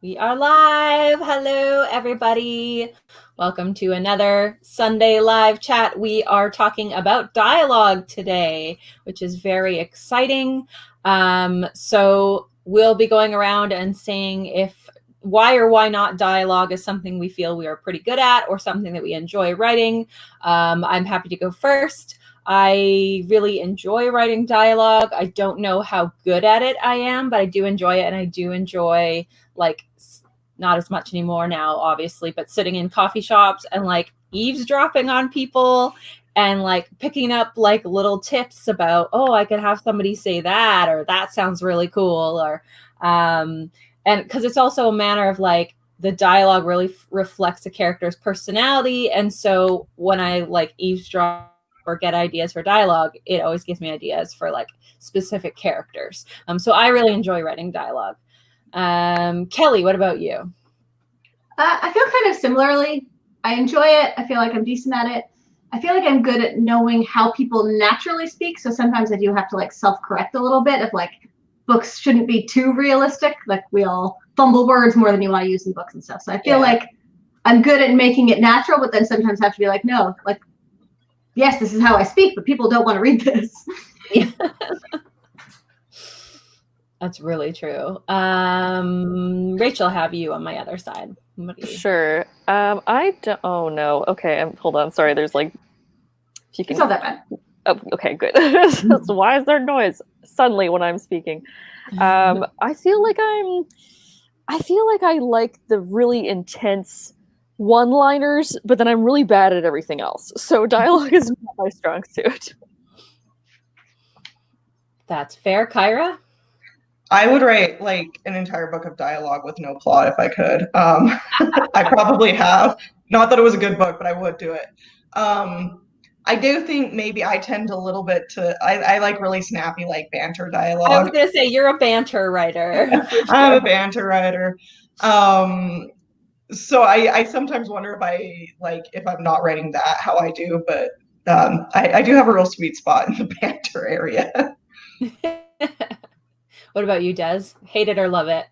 We are live. Hello, everybody. Welcome to another Sunday live chat. We are talking about dialogue today, which is very exciting. So we'll be going around and saying if why or why not dialogue is something we feel we are pretty good at or something that we enjoy writing. I'm happy to go first. I really enjoy writing dialogue. I don't know how good at it I am, but I do enjoy it, and I do enjoy like not as much anymore now, obviously, but sitting in coffee shops and like eavesdropping on people and like picking up like little tips about, oh, I could have somebody say that, or that sounds really cool, or and because it's also a manner of like the dialogue really reflects a character's personality, and so when I like eavesdrop or get ideas for dialogue, it always gives me ideas for like specific characters. So I really enjoy writing dialogue. Kelly, what about you? I feel kind of similarly. I enjoy it. I feel like I'm decent at it. I feel like I'm good at knowing how people naturally speak. So sometimes I do have to like self-correct a little bit of like books shouldn't be too realistic. Like we all fumble words more than you want to use in books and stuff. So I feel like I'm good at making it natural, but then sometimes have to be like, no, like, yes, this is how I speak, but people don't want to read this. Yeah. That's really true. Rachel, have you on my other side? Sure. I don't. Oh no. Okay. Hold on. Sorry. There's like. If you can. It's not that bad. Oh, okay. Good. So why is there noise suddenly when I'm speaking? I feel like I like the really intense one-liners, but then I'm really bad at everything else. So dialogue is not my strong suit. That's fair, Kyra. I would write like an entire book of dialogue with no plot if I could. I probably have. Not that it was a good book, but I would do it. I do think maybe I tend a little bit to, I like really snappy, like banter dialogue. I was going to say, you're a banter writer. Sure. I'm a banter writer. So I sometimes wonder if I'm not writing that, how I do, but I do have a real sweet spot in the banter area. What about you, Des? Hate it or love it?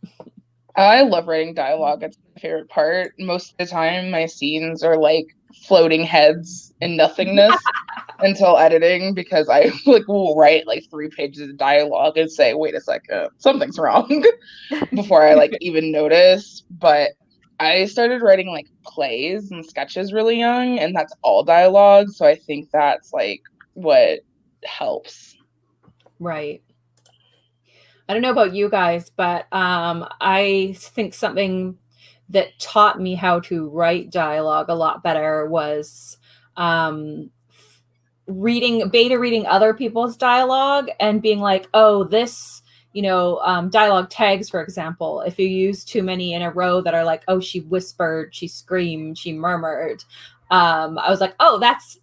I love writing dialogue. It's my favorite part. Most of the time, my scenes are like floating heads in nothingness until editing, because I like will write like 3 pages of dialogue and say, wait a second, something's wrong before I like even notice. But I started writing like plays and sketches really young, and that's all dialogue. So I think that's like what helps. Right. I don't know about you guys, but I think something that taught me how to write dialogue a lot better was beta reading other people's dialogue and being like, oh, this, dialogue tags, for example, if you use too many in a row that are like, oh, she whispered, she screamed, she murmured. I was like, oh, that's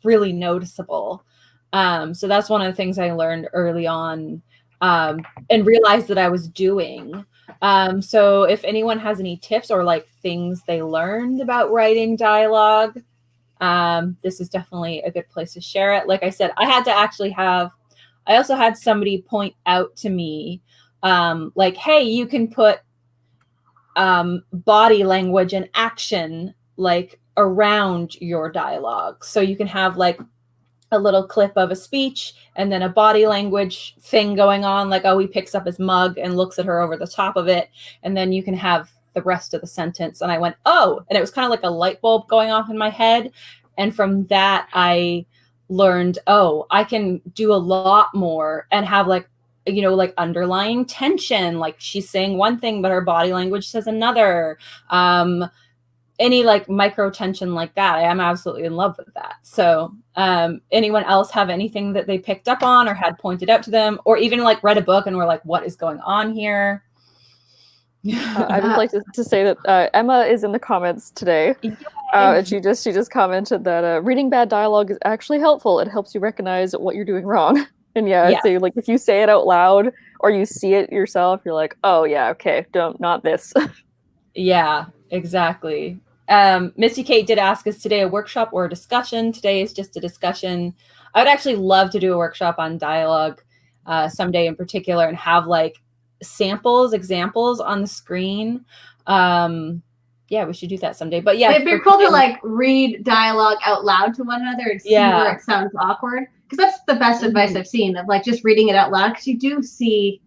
really noticeable. So that's one of the things I learned early on. And realized that I was doing. So if anyone has any tips or like things they learned about writing dialogue, this is definitely a good place to share it. Like I said, I also had somebody point out to me, like, hey, you can put body language and action like around your dialogue. So you can have like a little clip of a speech and then a body language thing going on, like, oh, he picks up his mug and looks at her over the top of it, and then you can have the rest of the sentence. And I went, oh, and it was kind of like a light bulb going off in my head. And from that, I learned, oh, I can do a lot more and have like, like underlying tension, like she's saying one thing but her body language says another. Any like micro tension like that, I am absolutely in love with that. So anyone else have anything that they picked up on or had pointed out to them, or even like read a book and were like, what is going on here? I would like to say that Emma is in the comments today, and she just commented that reading bad dialogue is actually helpful. It helps you recognize what you're doing wrong. And yeah. So like if you say it out loud or you see it yourself, you're like, oh yeah, okay, not this. Yeah, exactly. Misty Kate did ask, is today a workshop or a discussion? Today is just a discussion. I would actually love to do a workshop on dialogue someday in particular and have like examples on the screen. Yeah, we should do that someday. But yeah, it'd be cool to like read dialogue out loud to one another and see where it sounds awkward. Because that's the best advice I've seen, of like just reading it out loud. Because you do see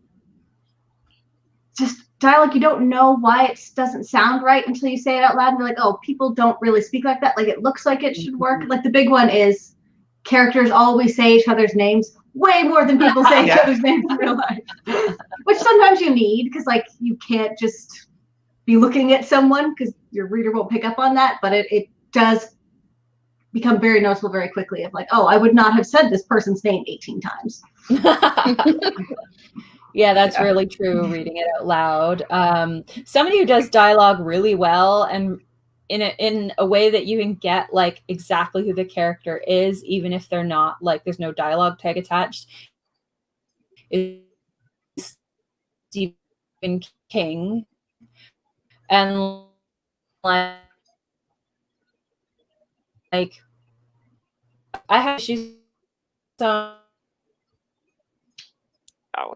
just dialogue, you don't know why it doesn't sound right until you say it out loud, and you're like, oh, people don't really speak like that. Like, it looks like it should work. Like, the big one is characters always say each other's names way more than people say each other's names in real life. Which sometimes you need, because like you can't just be looking at someone because your reader won't pick up on that. But it does become very noticeable very quickly, of like, oh, I would not have said this person's name 18 times. Yeah, that's really true, reading it out loud. Somebody who does dialogue really well and in a way that you can get like exactly who the character is, even if they're not, like, there's no dialogue tag attached, is Stephen King. And like I have issues. Oh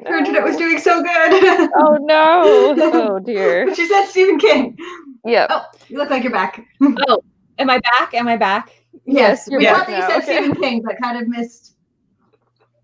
no. Her internet was doing so good. Oh no. Oh dear. But she said Stephen King. Yeah. Oh, you look like you're back. Oh, am I back? Am I back? Yes. you're We back thought that you now. said Okay. Stephen King, but kind of missed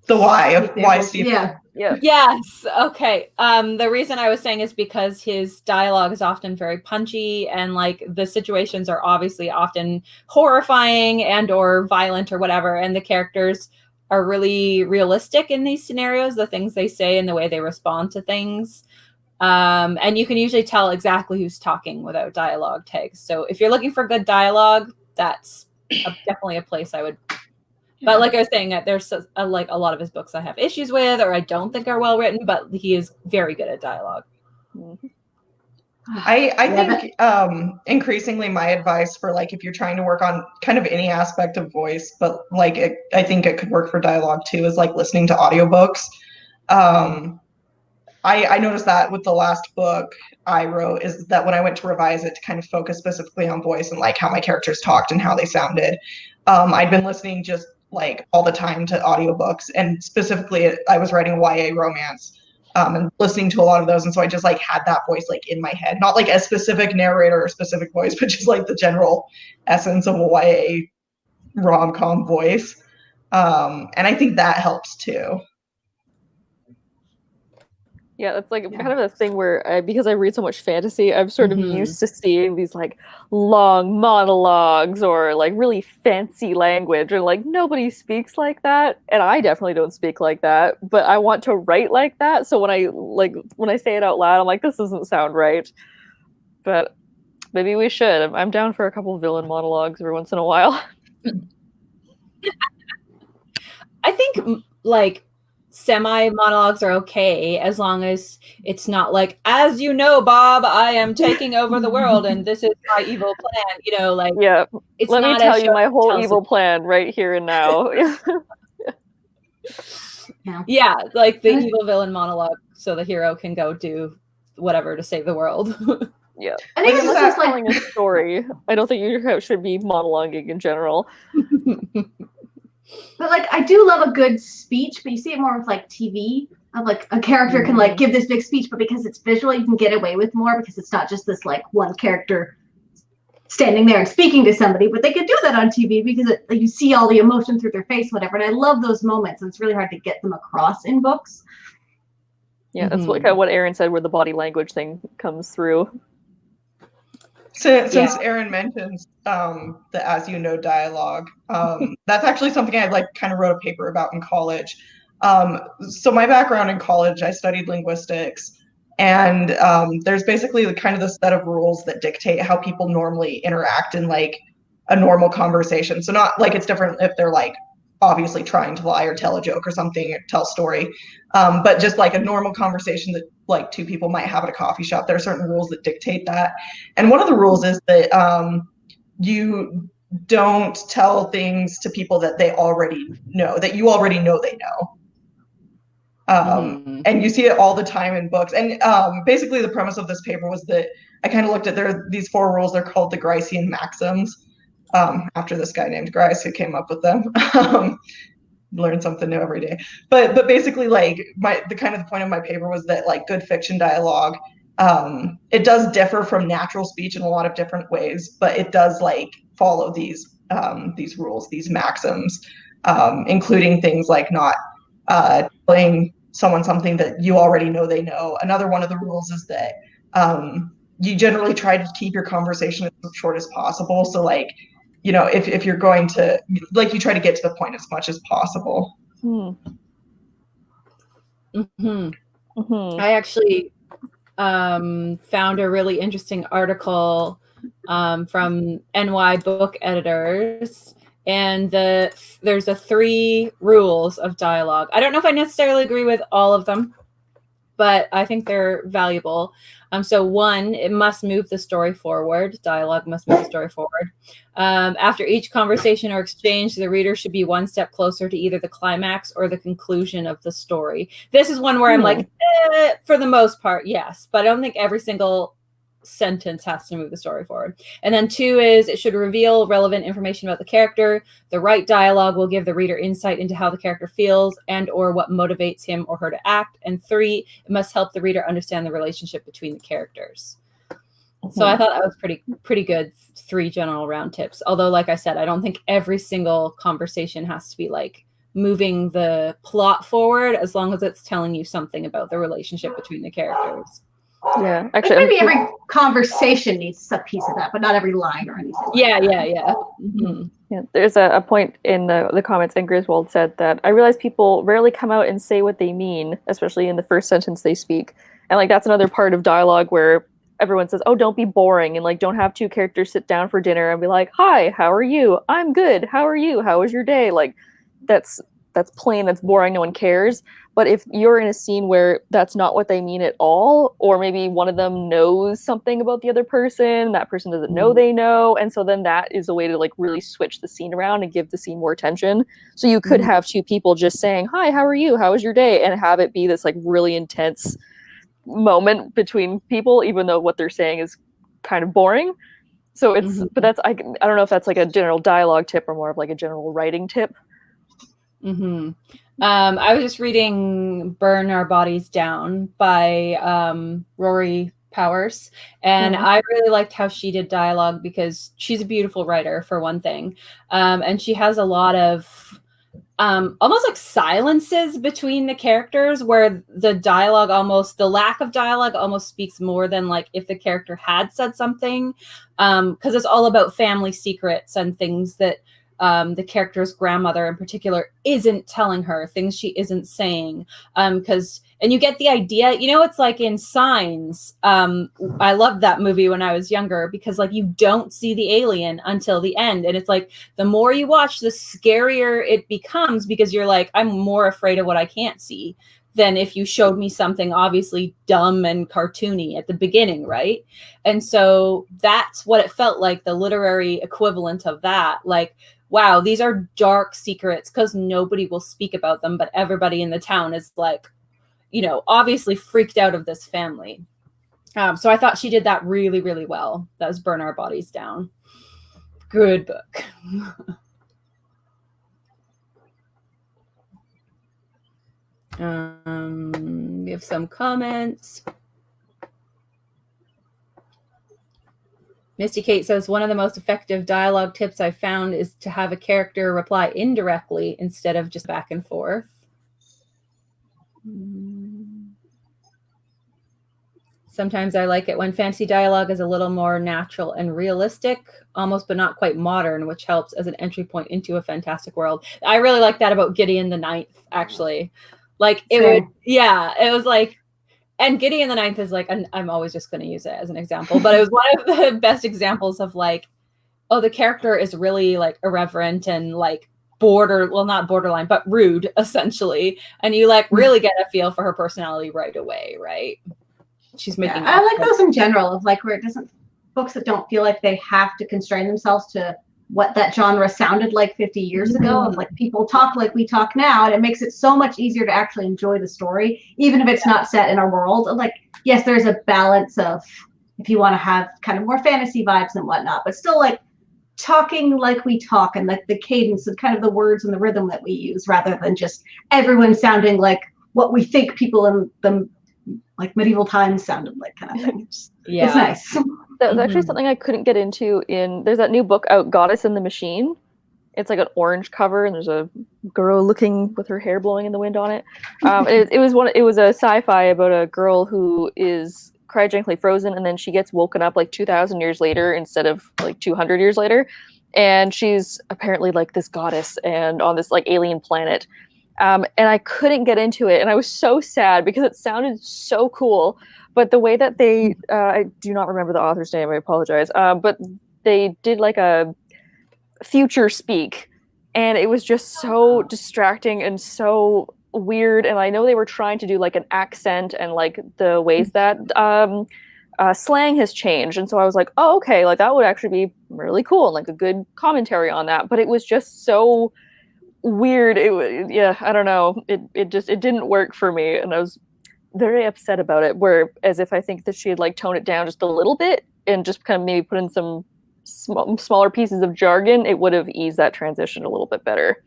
The why of why Stephen. Yeah. Yeah. Yes. Okay. The reason I was saying is because his dialogue is often very punchy, and like the situations are obviously often horrifying and or violent or whatever, and the characters are really realistic in these scenarios, the things they say and the way they respond to things. And you can usually tell exactly who's talking without dialogue tags. So if you're looking for good dialogue, that's definitely a place I would. But like I was saying, there's like a lot of his books I have issues with, or I don't think are well written, but he is very good at dialogue. I think increasingly my advice for like if you're trying to work on kind of any aspect of voice, but like I think it could work for dialogue too, is like listening to audiobooks. I noticed that with the last book I wrote, is that when I went to revise it to kind of focus specifically on voice and like how my characters talked and how they sounded, I'd been listening just like all the time to audiobooks, and specifically I was writing YA romance. And listening to a lot of those, and so I just like had that voice like in my head, not like a specific narrator or specific voice, but just like the general essence of a YA rom-com voice, and I think that helps too. Yeah, that's like kind of a thing where because I read so much fantasy, I'm sort of used to seeing these like long monologues or like really fancy language, and like nobody speaks like that, and I definitely don't speak like that, but I want to write like that. So when I say it out loud, I'm like, this doesn't sound right. But maybe we should. I'm down for a couple of villain monologues every once in a while. I think like semi monologues are okay as long as it's not like, as you know, Bob, I am taking over the world and this is my evil plan, you know, like, yeah, it's let me not tell you my whole evil it. plan right here and now. Yeah, like the evil villain monologue, so the hero can go do whatever to save the world. Yeah, I think unless it's you're like telling a story, I don't think you should be monologuing in general. But like, I do love a good speech, but you see it more with like TV, of like a character can like give this big speech, but because it's visual, you can get away with more because it's not just this like one character standing there and speaking to somebody, but they can do that on TV because like, you see all the emotion through their face, whatever. And I love those moments, and it's really hard to get them across in books. Yeah, that's kind of what Aaron said, where the body language thing comes through. Since Aaron mentions the as you know dialogue, that's actually something I like kind of wrote a paper about in college. So my background in college, I studied linguistics, and there's basically the kind of the set of rules that dictate how people normally interact in like a normal conversation. So not like it's different if they're like obviously trying to lie or tell a joke or something or tell a story, but just like a normal conversation that like two people might have at a coffee shop. There are certain rules that dictate that, and one of the rules is that you don't tell things to people that they already know, that you already know they know. And you see it all the time in books. And basically the premise of this paper was that I kind of looked at these 4 rules. They're called the Gricean maxims, after this guy named Grice who came up with them. learn something new every day. But basically, like the point of my paper was that like good fiction dialogue, it does differ from natural speech in a lot of different ways, but it does like follow these rules, these maxims, including things like not telling someone something that you already know they know. Another one of the rules is that you generally try to keep your conversation as short as possible. So like, you know, if you're going to, like, you try to get to the point as much as possible. I actually found a really interesting article from NY Book Editors, and there's 3 rules of dialogue. I don't know if I necessarily agree with all of them, but I think they're valuable. So 1, it must move the story forward. Dialogue must move the story forward. After each conversation or exchange, the reader should be 1 step closer to either the climax or the conclusion of the story. This is one where I'm like, for the most part, yes, but I don't think every single sentence has to move the story forward. And then 2 is it should reveal relevant information about the character. The right dialogue will give the reader insight into how the character feels and or what motivates him or her to act. And 3, it must help the reader understand the relationship between the characters. So I thought that was pretty good 3 general round tips. Although, like I said, I don't think every single conversation has to be like moving the plot forward, as long as it's telling you something about the relationship between the characters. Yeah, actually, like maybe every conversation needs a piece of that, but not every line or anything. Yeah. Yeah, there's a point in the comments, and Griswold said that I realize people rarely come out and say what they mean, especially in the first sentence they speak. And like that's another part of dialogue where everyone says, oh, don't be boring, and like don't have 2 characters sit down for dinner and be like, hi, how are you? I'm good. How are you? How was your day? Like that's plain, that's boring, no one cares. But if you're in a scene where that's not what they mean at all, or maybe one of them knows something about the other person, that person doesn't know they know, and so then that is a way to like really switch the scene around and give the scene more tension. So you could have 2 people just saying, hi, how are you? How was your day? And have it be this like really intense moment between people, even though what they're saying is kind of boring. So it's, but that's, I don't know if that's like a general dialogue tip or more of like a general writing tip. I was just reading Burn Our Bodies Down by Rory Powers, and I really liked how she did dialogue because she's a beautiful writer, for one thing, and she has a lot of almost like silences between the characters where the lack of dialogue almost speaks more than like if the character had said something, because it's all about family secrets and things that the character's grandmother in particular isn't telling her, things she isn't saying, and you get the idea, you know, it's like in Signs. I loved that movie when I was younger because like you don't see the alien until the end, and it's like the more you watch, the scarier it becomes because you're like, I'm more afraid of what I can't see than if you showed me something obviously dumb and cartoony at the beginning, right? And so that's what it felt like, the literary equivalent of that. Like, wow, these are dark secrets because nobody will speak about them, but everybody in the town is like, you know, obviously freaked out of this family. So I thought she did that really, really well. That was Burn Our Bodies Down. Good book. We have some comments. Misty Kate says, one of the most effective dialogue tips I've found is to have a character reply indirectly instead of just back and forth. Sometimes I like it when fantasy dialogue is a little more natural and realistic, almost but not quite modern, which helps as an entry point into a fantastic world. I really like that about Gideon the Ninth, actually. Like it was like, and Gideon the Ninth is like, I'm always just going to use it as an example, but it was one of the best examples of like, oh, the character is really like irreverent and like not borderline, but rude, essentially. And you like really get a feel for her personality right away, right? She's making. I like those in general, of like where it doesn't, books that don't feel like they have to constrain themselves to what that genre sounded like 50 years ago, of like people talk like we talk now, and it makes it so much easier to actually enjoy the story, even if it's not set in our world. Like, yes, there's a balance of if you want to have kind of more fantasy vibes and whatnot, but still like talking like we talk, and like the cadence and kind of the words and the rhythm that we use, rather than just everyone sounding like what we think people in the like medieval times sounded like, kind of thing. It's nice. That was actually something I couldn't get into there's that new book out, Goddess in the Machine. It's like an orange cover, and there's a girl looking with her hair blowing in the wind on it. It was a sci-fi about a girl who is cryogenically frozen, and then she gets woken up like 2,000 years later instead of like 200 years later, and she's apparently like this goddess and on this like alien planet. And I couldn't get into it, and I was so sad because it sounded so cool. But the way that they, I do not remember the author's name, I apologize, but they did like a future speak, and it was just so distracting and so weird. And I know they were trying to do like an accent and like the ways that slang has changed, and so I was like, oh, okay, like that would actually be really cool and like a good commentary on that. But it was just so weird. I don't know, it didn't work for me, and I was very upset about it, whereas if I think that she had like toned it down just a little bit and just kind of maybe put in some smaller pieces of jargon, it would have eased that transition a little bit better.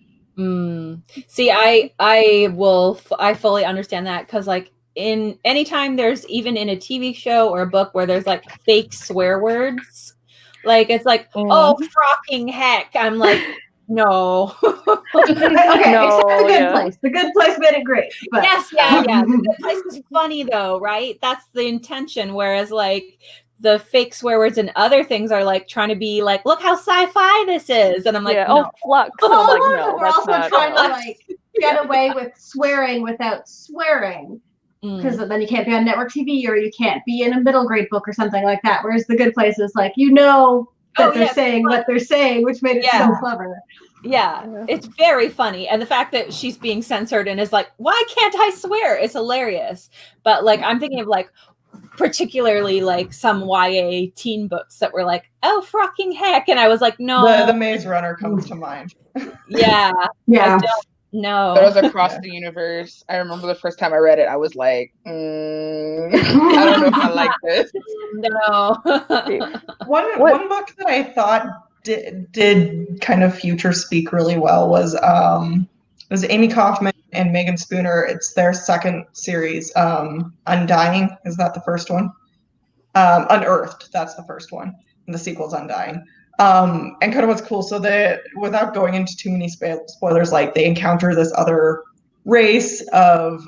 See, I fully understand that, because like in anytime there's even in a TV show or a book where there's like fake swear words, like it's like, oh, frocking heck, I'm like, no. Okay, except The Good Place. The Good Place made it great. But... Yes, yeah. The Good Place is funny though, right? That's the intention. Whereas like the fake swear words and other things are like trying to be like, look how sci-fi this is, and I'm like, no. Flux. And I'm like, no, we're also trying to like get away with swearing without swearing, because then you can't be on network TV, or you can't be in a middle grade book or something like that. Whereas The Good Place is like, that they're saying what they're saying, which made it so clever. Yeah, it's very funny. And the fact that she's being censored and is like, why can't I swear? It's hilarious. But like, I'm thinking of like, particularly like some YA teen books that were like, oh, frocking heck. And I was like, no. The Maze Runner comes to mind. Yeah. Yeah. No. That was Across the Universe. I remember the first time I read it, I was like, I don't know if I like this. No. One book that I thought did kind of future speak really well was Amy Kaufman and Megan Spooner. It's their second series, Undying. Is that the first one? Unearthed, that's the first one. And the sequel's Undying. And kind of what's cool, so that without going into too many spoilers, like they encounter this other race of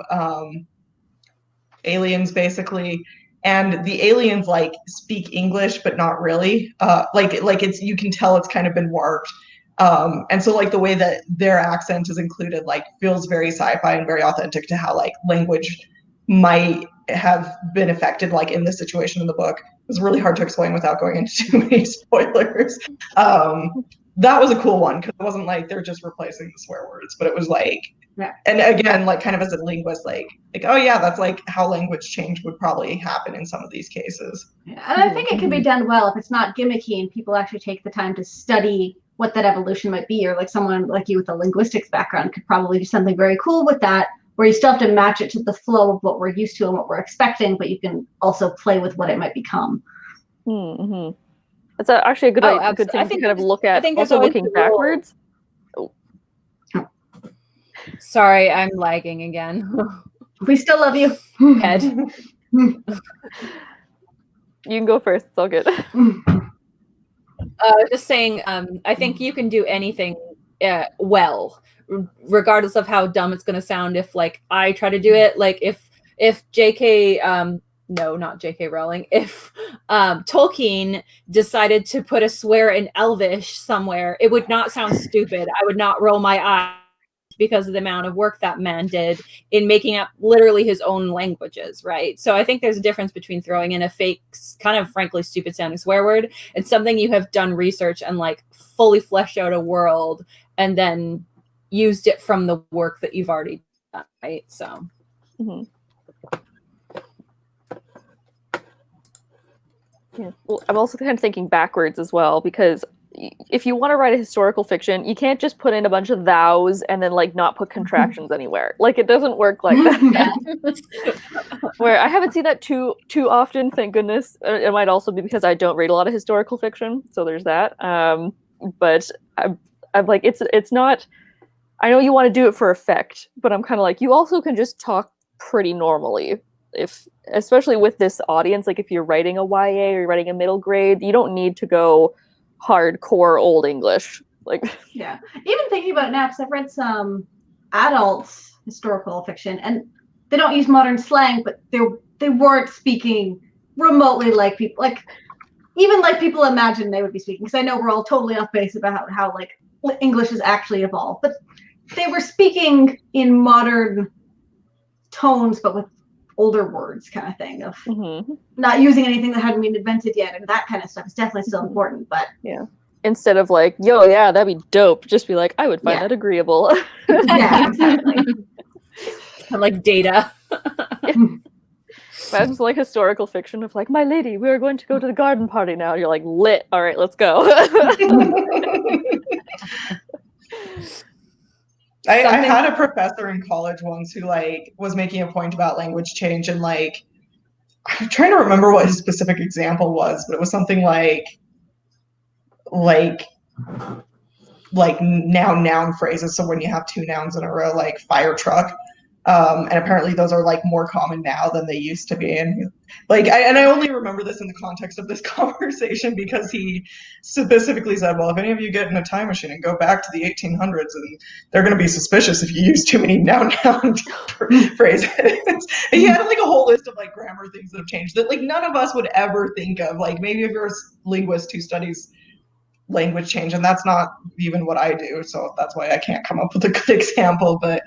aliens basically, and the aliens like speak English but not really. Like it's, you can tell it's kind of been warped. And so like the way that their accent is included like feels very sci-fi and very authentic to how like language might have been affected like in this situation in the book. It was really hard to explain without going into too many spoilers. That was a cool one, because it wasn't like they're just replacing the swear words, but it was like, and again, like kind of as a linguist, like oh yeah, that's like how language change would probably happen in some of these cases. And I think it can be done well if it's not gimmicky and people actually take the time to study what that evolution might be, or like someone like you with a linguistics background could probably do something very cool with that, where you still have to match it to the flow of what we're used to and what we're expecting, but you can also play with what it might become. Mm-hmm. That's actually a good thing to kind of look at. Also looking backwards. Oh. Sorry, I'm lagging again. We still love you. Head. You can go first. It's all good. Just saying, I think you can do anything well, regardless of how dumb it's going to sound. If like I try to do it, like if JK, no, not JK Rowling, if Tolkien decided to put a swear in Elvish somewhere, it would not sound stupid. I would not roll my eyes, because of the amount of work that man did in making up literally his own languages, right? So I think there's a difference between throwing in a fake, kind of frankly stupid sounding swear word and something you have done research and like fully fleshed out a world and then used it from the work that you've already done, right? So. Mm-hmm. Yeah. Well, I'm also kind of thinking backwards as well, because if you want to write a historical fiction, you can't just put in a bunch of thous and then like not put contractions anywhere. Like it doesn't work like that. Where I haven't seen that too often, thank goodness. It might also be because I don't read a lot of historical fiction, so there's that. but I'm like, it's not. I know you want to do it for effect, but I'm kind of like, you also can just talk pretty normally, especially with this audience. Like if you're writing a YA or you're writing a middle grade, you don't need to go hardcore Old English. Like, yeah, even thinking about it now, because I've read some adult historical fiction, and they don't use modern slang, but they weren't speaking remotely like people, like even like people imagine they would be speaking. Because I know we're all totally off base about how like English has actually evolved, but they were speaking in modern tones, but with older words, kind of thing, of not using anything that hadn't been invented yet, and that kind of stuff is definitely still important. But yeah, instead of like, yo, yeah, that'd be dope, just be like, I would find that agreeable. Yeah, exactly. Like Data. That's like historical fiction of like, my lady, we are going to go to the garden party now. You're like, lit. All right, let's go. I had a professor in college once who like was making a point about language change, and like I'm trying to remember what his specific example was, but it was something like noun phrases. So when you have two nouns in a row, like fire truck, and apparently those are like more common now than they used to be. And like, I only remember this in the context of this conversation because he specifically said, well, if any of you get in a time machine and go back to the 1800s, and they're going to be suspicious if you use too many noun phrases. And he had like a whole list of like grammar things that have changed that like none of us would ever think of. Like maybe if you're a linguist who studies language change, and that's not even what I do, so that's why I can't come up with a good example. But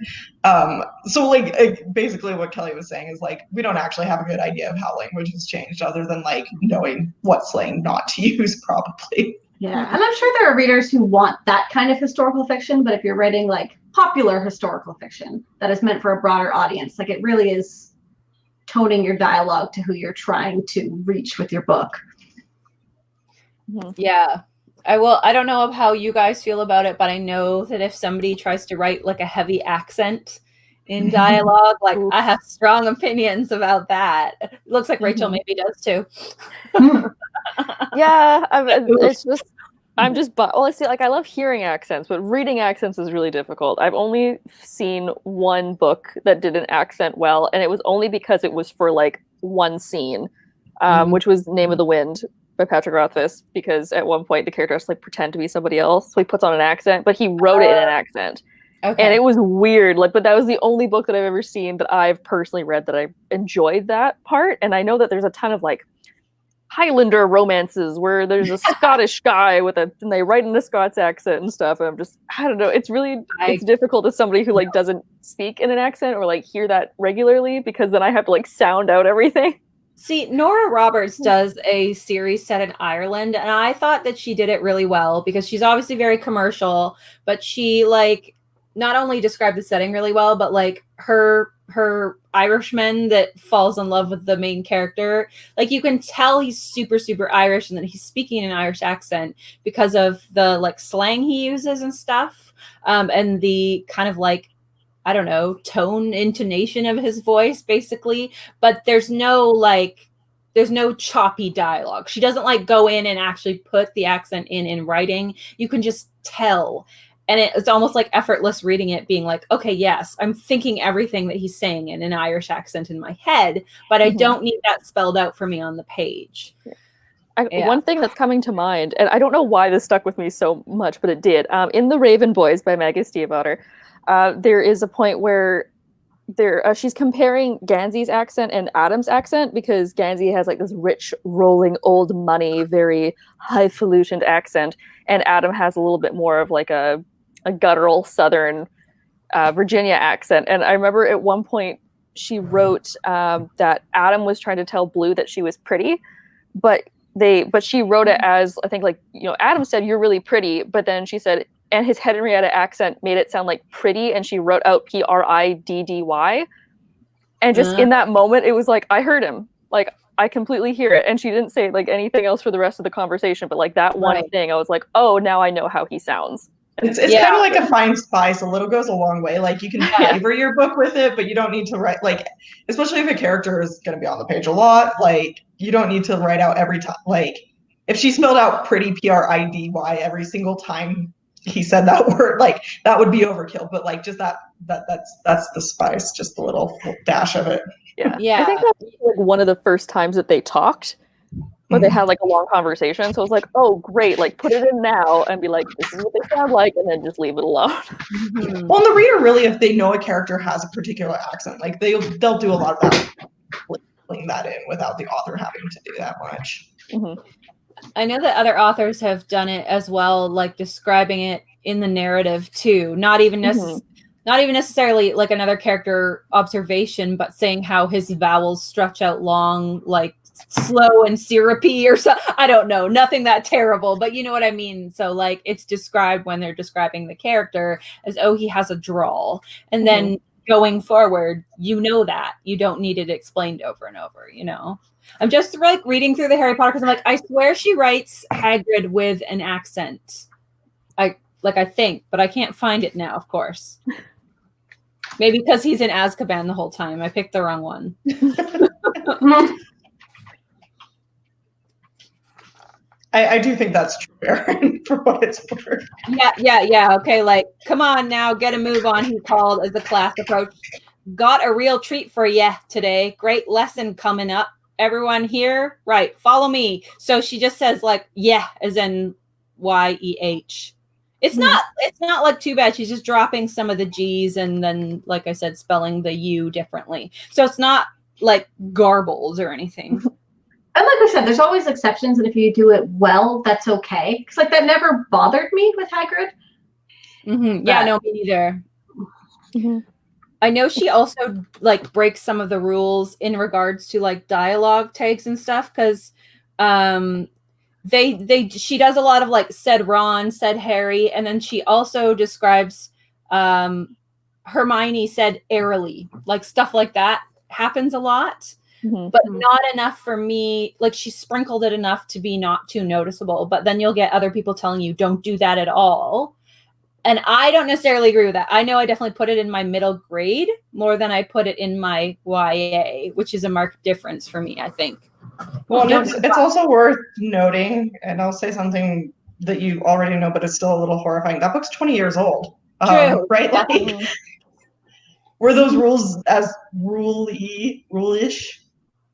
so like basically what Kelly was saying is like we don't actually have a good idea of how language has changed other than like knowing what slang not to use probably. Yeah, and I'm sure there are readers who want that kind of historical fiction, but if you're writing like popular historical fiction that is meant for a broader audience, like it really is toning your dialogue to who you're trying to reach with your book. Yeah. I don't know how you guys feel about it, but I know that if somebody tries to write like a heavy accent in dialogue, like I have strong opinions about that. It looks like Rachel maybe does too. Yeah, it's just well, I see, like I love hearing accents, but reading accents is really difficult. I've only seen one book that did an accent well, and it was only because it was for like one scene, which was Name of the Wind by Patrick Rothfuss, because at one point the character has to like pretend to be somebody else, so he puts on an accent, but he wrote it in an accent. Okay. And it was weird, like, but that was the only book that I've ever seen that I've personally read that I enjoyed that part. And I know that there's a ton of like Highlander romances where there's a Scottish guy and they write in the Scots accent and stuff, and I don't know, it's really it's difficult as somebody who like doesn't speak in an accent or like hear that regularly, because then I have to like sound out everything. See, Nora Roberts does a series set in Ireland, and I thought that she did it really well because she's obviously very commercial, but she like not only described the setting really well, but like her Irishman that falls in love with the main character, like you can tell he's super, super Irish and that he's speaking in an Irish accent because of the like slang he uses and stuff, and the kind of like, I don't know, tone, intonation of his voice, basically. But there's no choppy dialogue. She doesn't like go in and actually put the accent in writing. You can just tell. And it's almost like effortless reading it, being like, okay, yes, I'm thinking everything that he's saying in an Irish accent in my head, but I don't need that spelled out for me on the page. One thing that's coming to mind, and I don't know why this stuck with me so much, but it did. In The Raven Boys by Maggie Stiefvater, there is a point where she's comparing Gansey's accent and Adam's accent, because Gansey has like this rich, rolling, old money, very highfalutin accent, and Adam has a little bit more of like a guttural Southern Virginia accent. And I remember at one point she wrote that Adam was trying to tell Blue that she was pretty, but she wrote it as, I think, like, you know, Adam said, "You're really pretty," but then she said, and his Henrietta accent made it sound like pretty, and she wrote out PRIDDY. And just in that moment, it was like, I heard him. Like, I completely hear it. And she didn't say like anything else for the rest of the conversation, but like that one thing, I was like, oh, now I know how he sounds. It's kind of like a fine spice. A little goes a long way. Like you can flavor your book with it, but you don't need to write, like, especially if a character is going to be on the page a lot, like you don't need to write out every time. Like if she spelled out pretty Pridy every single time he said that word, like that would be overkill. But like just that's the spice, just a little dash of it. Yeah. Yeah. I think that's like one of the first times that they talked, where they had like a long conversation. So I was like, oh great, like put it in now and be like, this is what they sound like, and then just leave it alone. Mhm. Well, and the reader really, if they know a character has a particular accent, like they'll do a lot of that, putting that in without the author having to do that much. Mhm. I know that other authors have done it as well, like describing it in the narrative too. Not even necessarily like another character observation, but saying how his vowels stretch out long, like slow and syrupy or so. I don't know, nothing that terrible, but you know what I mean. So like it's described when they're describing the character as, oh, he has a drawl, and then going forward, you know that you don't need it explained over and over. You know, I'm just like reading through the Harry Potter because I'm like, I swear she writes Hagrid with an accent. I think, but I can't find it now, of course. Maybe because he's in Azkaban the whole time. I picked the wrong one. I do think that's true, Aaron, for what it's worth. Yeah. Okay, like, come on now, get a move on, he called as the class approached. Got a real treat for ya today. Great lesson coming up. Everyone here? Right, follow me. So she just says like, yeah, as in YEH. It's not like too bad. She's just dropping some of the G's and then, like I said, spelling the U differently. So it's not like garbles or anything. And like I said, there's always exceptions, and if you do it well, that's okay. Because like that never bothered me with Hagrid. Yeah, no, me neither. I know she also like breaks some of the rules in regards to like dialogue tags and stuff, because she does a lot of like said Ron, said Harry, and then she also describes Hermione said airily, like stuff like that happens a lot, but not enough for me. Like she sprinkled it enough to be not too noticeable, but then you'll get other people telling you don't do that at all. And I don't necessarily agree with that. I know I definitely put it in my middle grade more than I put it in my YA, which is a marked difference for me, I think. Well, it's also worth noting, and I'll say something that you already know, but it's still a little horrifying. That book's 20 years old. True. Right? Like, were those rules as rule-ish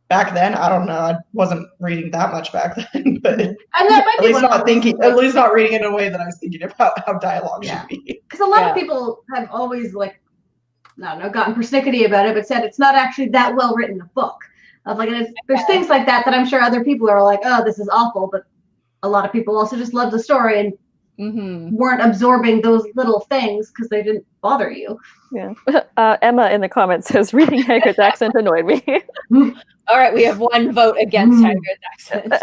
back then? I don't know. I wasn't reading that much back then, but And that might at least not reading it in a way that I was thinking about how dialogue should be. Because a lot of people have always like, I don't know, gotten persnickety about it, but said it's not actually that well written a book. Of like, there's things like that I'm sure other people are like, oh, this is awful, but a lot of people also just love the story and weren't absorbing those little things because they didn't bother you. Yeah. Emma in the comments says reading Hagrid's accent annoyed me. All right, we have one vote against Hagrid's accent.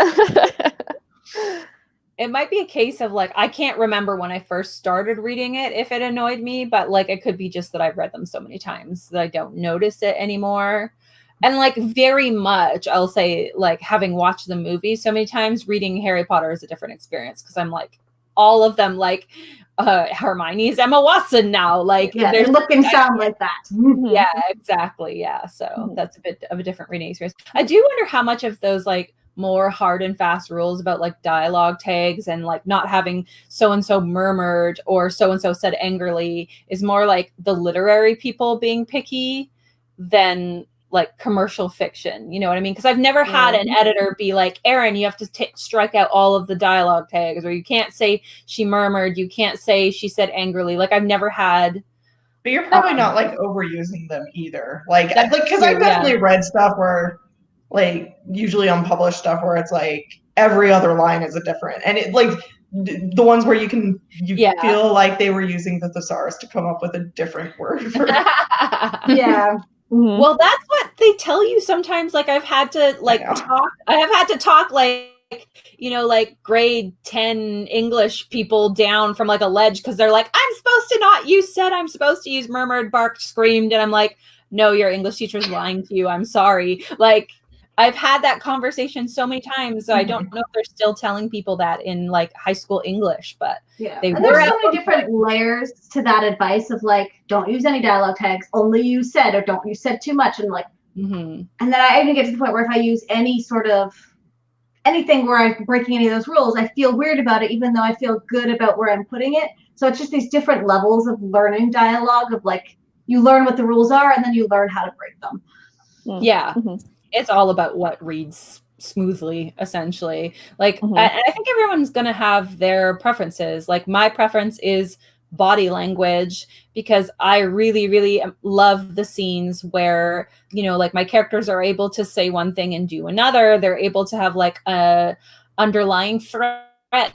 It might be a case of like, I can't remember when I first started reading it if it annoyed me, but like it could be just that I've read them so many times that I don't notice it anymore. And like very much, I'll say, like having watched the movie so many times, reading Harry Potter is a different experience because I'm like, all of them, like Hermione's Emma Watson now. Like, they look and sound like that. Yeah, exactly. Yeah. So that's a bit of a different reading experience. I do wonder how much of those like more hard and fast rules about like dialogue tags and like not having so-and-so murmured or so-and-so said angrily is more like the literary people being picky than like commercial fiction, you know what I mean? Because I've never had an editor be like, Aaron, you have to strike out all of the dialogue tags, or you can't say she murmured, you can't say she said angrily. Like I've never had. But you're probably not like overusing them either. Like because I've definitely read stuff where like usually unpublished stuff where it's like every other line is a different, and it like the ones where you feel like they were using the thesaurus to come up with a different word for Well, that's what they tell you sometimes. Like I've had to like talk like, you know, like grade 10 English people down from like a ledge because they're like, I'm supposed to not use said, I'm supposed to use murmured, barked, screamed. And I'm like, no, your English teacher's lying to you. I'm sorry. Like I've had that conversation so many times. So I don't know if they're still telling people that in like high school English, but and there's so many different layers to that advice of like, don't use any dialogue tags, only use said, or don't use said too much. And like, and then I even get to the point where if I use any anything where I'm breaking any of those rules, I feel weird about it, even though I feel good about where I'm putting it. So it's just these different levels of learning dialogue of like, you learn what the rules are and then you learn how to break them. Yeah. It's all about what reads smoothly, essentially. Like, I think everyone's going to have their preferences. Like, my preference is body language, because I really, really love the scenes where, you know, like my characters are able to say one thing and do another. They're able to have like a underlying threat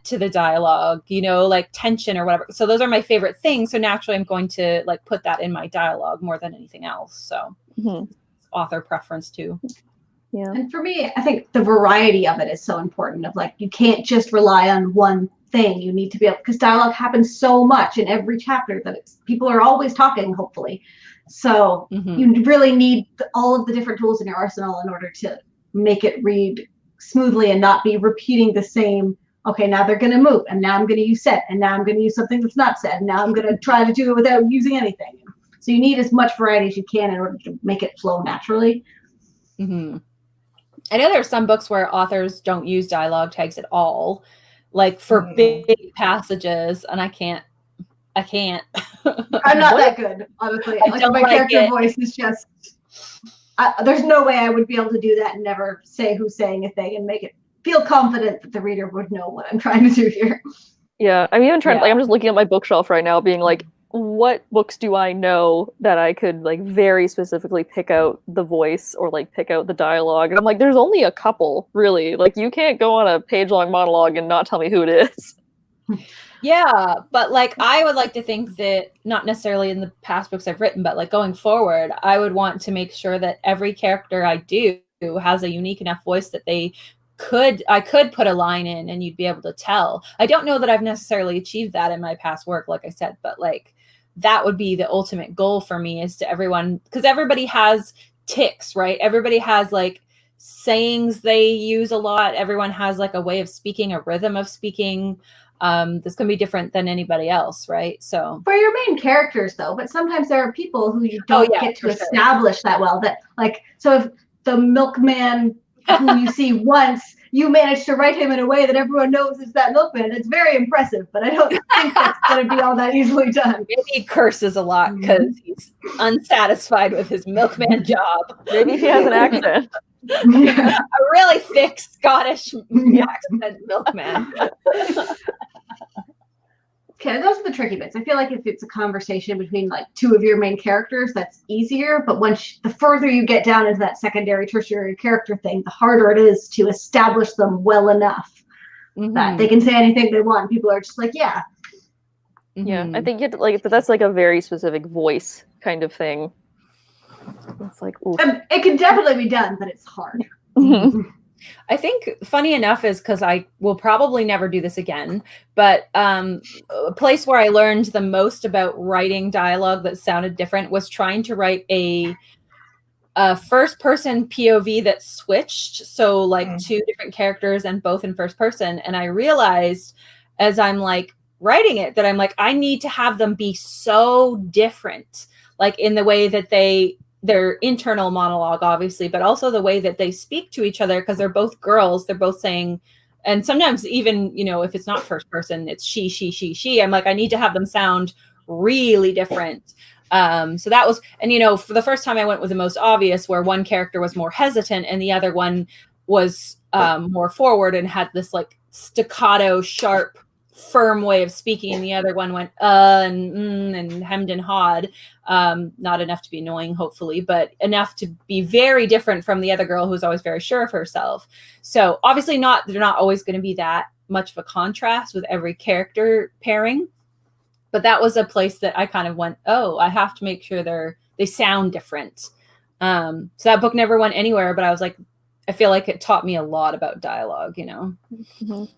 to the dialogue, you know, like tension or whatever. So those are my favorite things. So naturally I'm going to like put that in my dialogue more than anything else. So author preference too. Yeah. And for me, I think the variety of it is so important, of like, you can't just rely on one thing. You need to be able, because dialogue happens so much in every chapter that people are always talking, hopefully. So you really need all of the different tools in your arsenal in order to make it read smoothly and not be repeating the same, okay, now they're going to move, and now I'm going to use set, and now I'm going to use something that's not said, and now I'm going to try to do it without using anything. So you need as much variety as you can in order to make it flow naturally. I know there are some books where authors don't use dialogue tags at all, like for big passages, and I can't. I'm not that good, honestly. Like my character voice is just. There's no way I would be able to do that and never say who's saying a thing and make it feel confident that the reader would know what I'm trying to do here. Yeah, I'm even trying. Like, I'm just looking at my bookshelf right now, being like, what books do I know that I could like very specifically pick out the voice or like pick out the dialogue? And I'm like, there's only a couple, really. Like, you can't go on a page-long monologue and not tell me who it is. Yeah, but like I would like to think that, not necessarily in the past books I've written, but like going forward, I would want to make sure that every character I do has a unique enough voice that I could put a line in and you'd be able to tell. I don't know that I've necessarily achieved that in my past work, like I said, but like that would be the ultimate goal for me, is to everyone, because everybody has tics, right? Everybody has like sayings they use a lot. Everyone has like a way of speaking, a rhythm of speaking. This can be different than anybody else, right? So for your main characters though, but sometimes there are people who you don't get to establish that well, that like, so if the milkman who you see once, you manage to write him in a way that everyone knows is that milkman. It's very impressive, but I don't think that's going to be all that easily done. Maybe he curses a lot because he's unsatisfied with his milkman job. Maybe he has an accent. A really thick Scottish accent milkman. Okay, those are the tricky bits. I feel like if it's a conversation between like two of your main characters, that's easier. But the further you get down into that secondary, tertiary character thing, the harder it is to establish them well enough that they can say anything they want. People are just like, yeah. Yeah, I think you have to, like, but that's like a very specific voice kind of thing. It's like, oof. It can definitely be done, but it's hard. I think funny enough is because I will probably never do this again, but a place where I learned the most about writing dialogue that sounded different was trying to write a first person POV that switched. So like two different characters and both in first person. And I realized as I'm like writing it that I'm like, I need to have them be so different, like in the way that their internal monologue, obviously, but also the way that they speak to each other, because they're both girls. They're both saying, and sometimes even, you know, if it's not first person, it's she. I'm like, I need to have them sound really different. So that was, and you know, for the first time I went with the most obvious, where one character was more hesitant and the other one was more forward and had this like staccato, sharp, firm way of speaking, and the other one went and hemmed and hawed, not enough to be annoying, hopefully, but enough to be very different from the other girl who's always very sure of herself. So obviously they're not always going to be that much of a contrast with every character pairing, but that was a place that I kind of went, oh, I have to make sure they sound different. So that book never went anywhere, but I was like, I feel like it taught me a lot about dialogue, you know.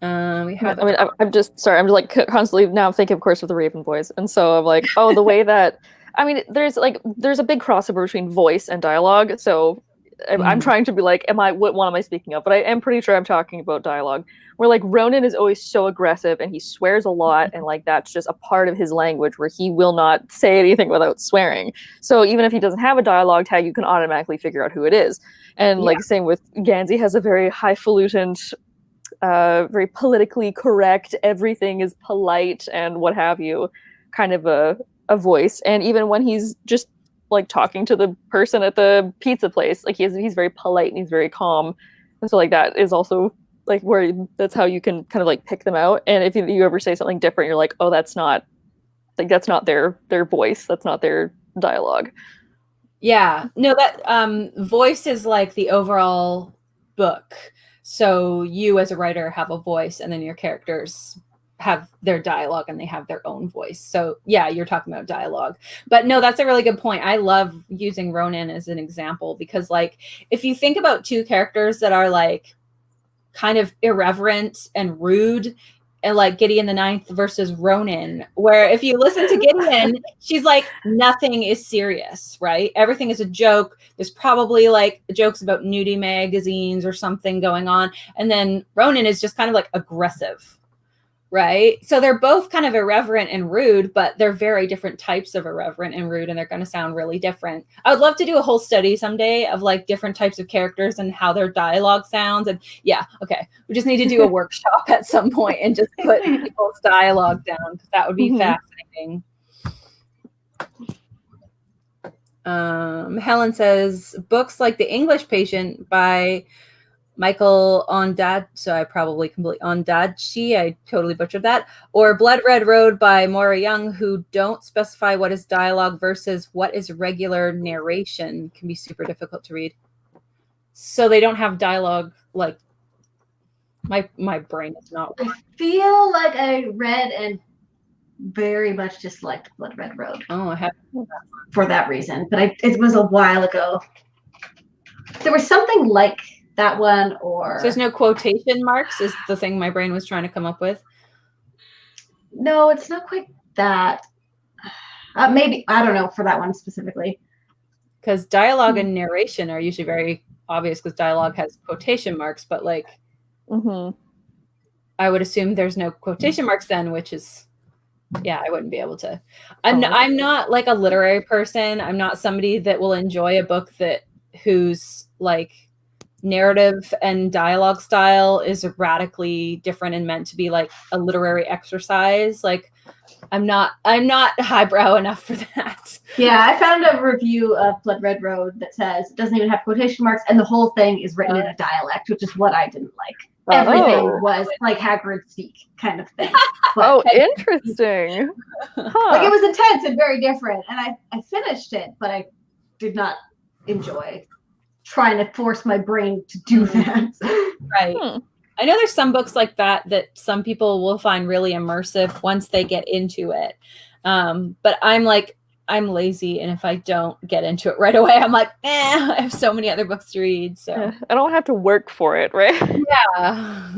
We have. I mean, I'm just sorry. I'm just like constantly now. I'm thinking, of course, of the Raven Boys, and so I'm like, oh, the way that I mean, there's a big crossover between voice and dialogue. So I'm trying to be like, what one am I speaking of? But I am pretty sure I'm talking about dialogue. Where like Ronan is always so aggressive and he swears a lot, and like that's just a part of his language where he will not say anything without swearing. So even if he doesn't have a dialogue tag, you can automatically figure out who it is. And like same with Gansey has a very highfalutin, very politically correct, everything is polite and what have you, kind of a voice. And even when he's just like talking to the person at the pizza place, like he's very polite and he's very calm, and so like that is also like where that's how you can kind of like pick them out. And if you ever say something different, you're like, oh, that's not their voice, that's not their dialogue. Yeah, no, that voice is like the overall book. So you as a writer have a voice, and then your characters have their dialogue and they have their own voice. So yeah, you're talking about dialogue. But no, that's a really good point. I love using Ronan as an example because like if you think about two characters that are like kind of irreverent and rude, and like Gideon the Ninth versus Ronan, where if you listen to Gideon, she's like, nothing is serious, right? Everything is a joke. There's probably like jokes about nudie magazines or something going on. And then Ronan is just kind of like aggressive, right? So they're both kind of irreverent and rude, but they're very different types of irreverent and rude, and they're going to sound really different. I would love to do a whole study someday of like different types of characters and how their dialogue sounds. And yeah, okay, we just need to do a workshop at some point and just put people's dialogue down, because that would be fascinating. Helen says books like The English Patient by Michael Ondaatje, so I probably completely Ondaatje, I totally butchered that, or Blood Red Road by Maura Young, who don't specify what is dialogue versus what is regular narration, can be super difficult to read. So they don't have dialogue, like my brain is not. I feel like I read and very much disliked Blood Red Road. Oh, I have for that reason, but it was a while ago. There was something like that one, or so there's no quotation marks is the thing my brain was trying to come up with. No, it's not quite that. Maybe, I don't know for that one specifically, because dialogue and narration are usually very obvious because dialogue has quotation marks, but like I would assume there's no quotation marks then, which is I wouldn't be able to. I'm not like a literary person. I'm not somebody that will enjoy a book whose like narrative and dialogue style is radically different and meant to be like a literary exercise. Like I'm not highbrow enough for that. Yeah, I found a review of Blood Red Road that says it doesn't even have quotation marks and the whole thing is written in a dialect, which is what I didn't like. Everything was like Hagrid speak kind of thing. But, interesting. Like it was intense and very different, and I finished it, but I did not enjoy trying to force my brain to do that. Right. I know there's some books like that some people will find really immersive once they get into it. But I'm lazy, and if I don't get into it right away, I'm like, I have so many other books to read. So I don't have to work for it, right? Yeah.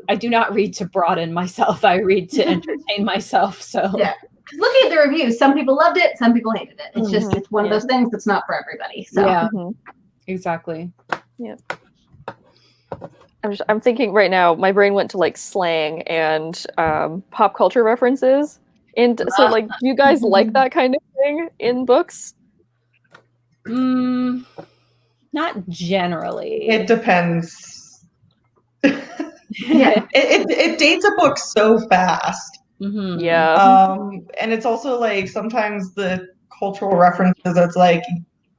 I do not read to broaden myself. I read to entertain myself. So yeah. Looking at the reviews, some people loved it, some people hated it. It's just it's one of those things that's not for everybody. So yeah. Exactly. Yeah. I'm thinking right now, my brain went to like slang and pop culture references. And so like, do you guys like that kind of thing in books? Not generally. It depends. Yeah. It dates a book so fast. Yeah. And it's also like sometimes the cultural references, it's like,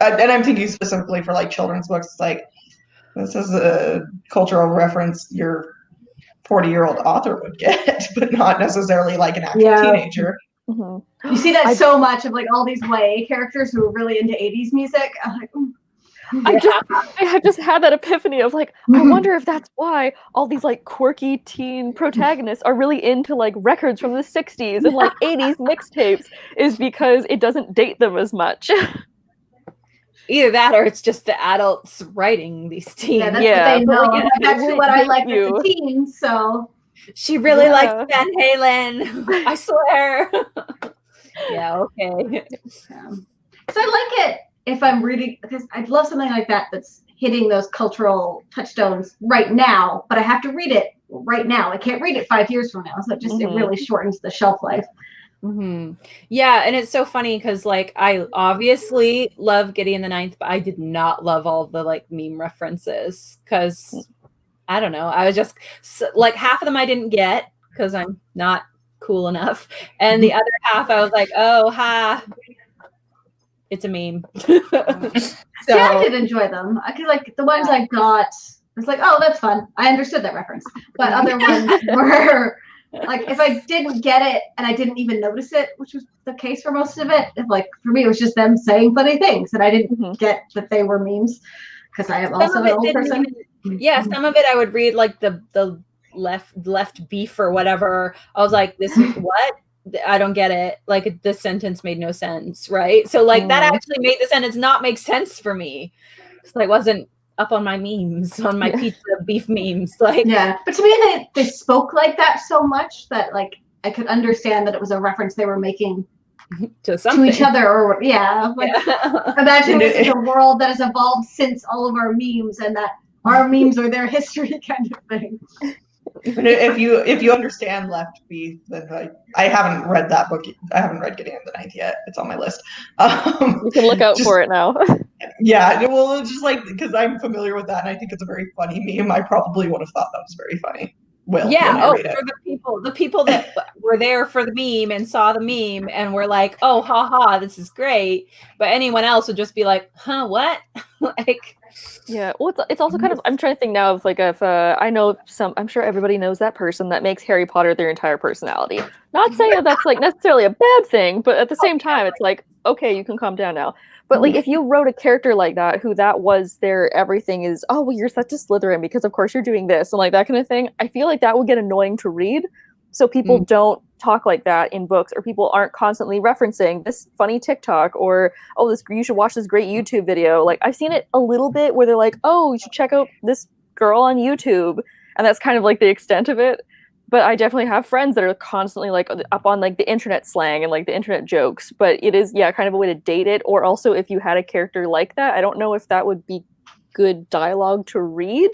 and I'm thinking specifically for like children's books, it's like, this is a cultural reference your 40-year-old author would get, but not necessarily like an actual teenager. You see that so much of like all these YA characters who are really into 80s music. I'm like, I just had that epiphany of like, I wonder if that's why all these like quirky teen protagonists are really into like records from the 60s and like 80s mixtapes, is because it doesn't date them as much. Either that or it's just the adults writing these teens. Yeah, that's what they know. Like, that's actually what I like as a teen, so. She really likes Van Halen. I swear. Yeah, okay. So I like it if I'm reading, because I'd love something like that that's hitting those cultural touchstones right now, but I have to read it right now. I can't read it 5 years from now. So it really shortens the shelf life. Yeah, and it's so funny because like I obviously love Gideon the Ninth, but I did not love all the like meme references because I don't know. I was just like half of them I didn't get because I'm not cool enough, and the other half I was like, oh ha, it's a meme. So yeah, I did enjoy them. I could like the ones I got. It's like, oh, that's fun. I understood that reference. But other ones were like, if I didn't get it and I didn't even notice it, which was the case for most of it, like for me, it was just them saying funny things, and I didn't get that they were memes because I am also an old person. Yeah, some of it I would read like the left beef or whatever. I was like, this is what? I don't get it. Like the sentence made no sense, right? So like that actually made the sentence not make sense for me because I wasn't up on my memes, on my pizza beef memes. Like yeah, but to me they spoke like that so much that like I could understand that it was a reference they were making to something, to each other, or imagine this is a world that has evolved since all of our memes, and that our memes are their history kind of thing. If you understand left beef, then I haven't read that book. I haven't read Gideon the Ninth yet. It's on my list. You can look out for it now. Yeah, well, it's just like because I'm familiar with that, and I think it's a very funny meme. I probably would have thought that was very funny. For the people that were there for the meme and saw the meme and were like, oh, haha, this is great. But anyone else would just be like, huh, what? Like. Yeah, well, it's also kind of, I'm trying to think now of like if I know I'm sure everybody knows that person that makes Harry Potter their entire personality. Not saying that that's like necessarily a bad thing, but at the same time, it's like, okay, you can calm down now. But like if you wrote a character like that, who that was their everything is, oh, well, you're such a Slytherin because of course you're doing this and like that kind of thing. I feel like that would get annoying to read. So people don't talk like that in books, or people aren't constantly referencing this funny TikTok or, oh, you should watch this great YouTube video. Like I've seen it a little bit where they're like, oh, you should check out this girl on YouTube. And that's kind of like the extent of it. But I definitely have friends that are constantly like up on like the internet slang and like the internet jokes. But it is, yeah, kind of a way to date it. Or also if you had a character like that, I don't know if that would be good dialogue to read.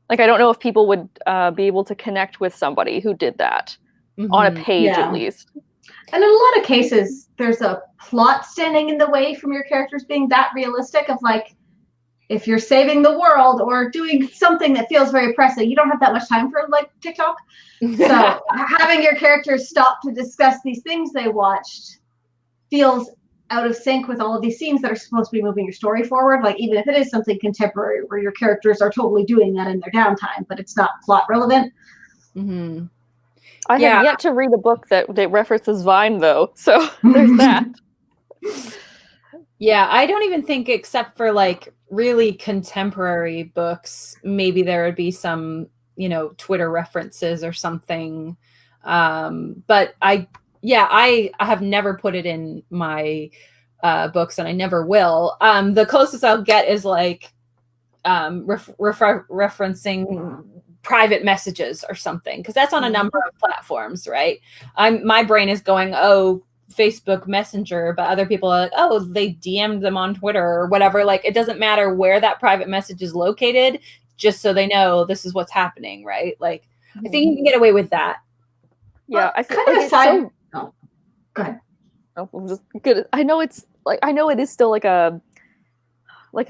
Like, I don't know if people would be able to connect with somebody who did that on a page, at least. And in a lot of cases, there's a plot standing in the way from your characters being that realistic of like, if you're saving the world or doing something that feels very pressing, you don't have that much time for like TikTok. So having your characters stop to discuss these things they watched feels out of sync with all of these scenes that are supposed to be moving your story forward. Like even if it is something contemporary where your characters are totally doing that in their downtime, but it's not plot relevant. I have yet to read a book that references Vine though, so there's that. Yeah, I don't even think, except for like really contemporary books, maybe there would be some, Twitter references or something. But I have never put it in my books, and I never will. The closest I'll get is like referencing private messages or something, because that's on a number of platforms, right? My brain is going, oh, Facebook Messenger, but other people are like, oh, they DM'd them on Twitter or whatever. Like, it doesn't matter where that private message is located, just so they know this is what's happening, right? Like, I think you can get away with that. Yeah, I feel kind like of aside. Oh, go ahead. Oh, I'm just good. I know it is still like a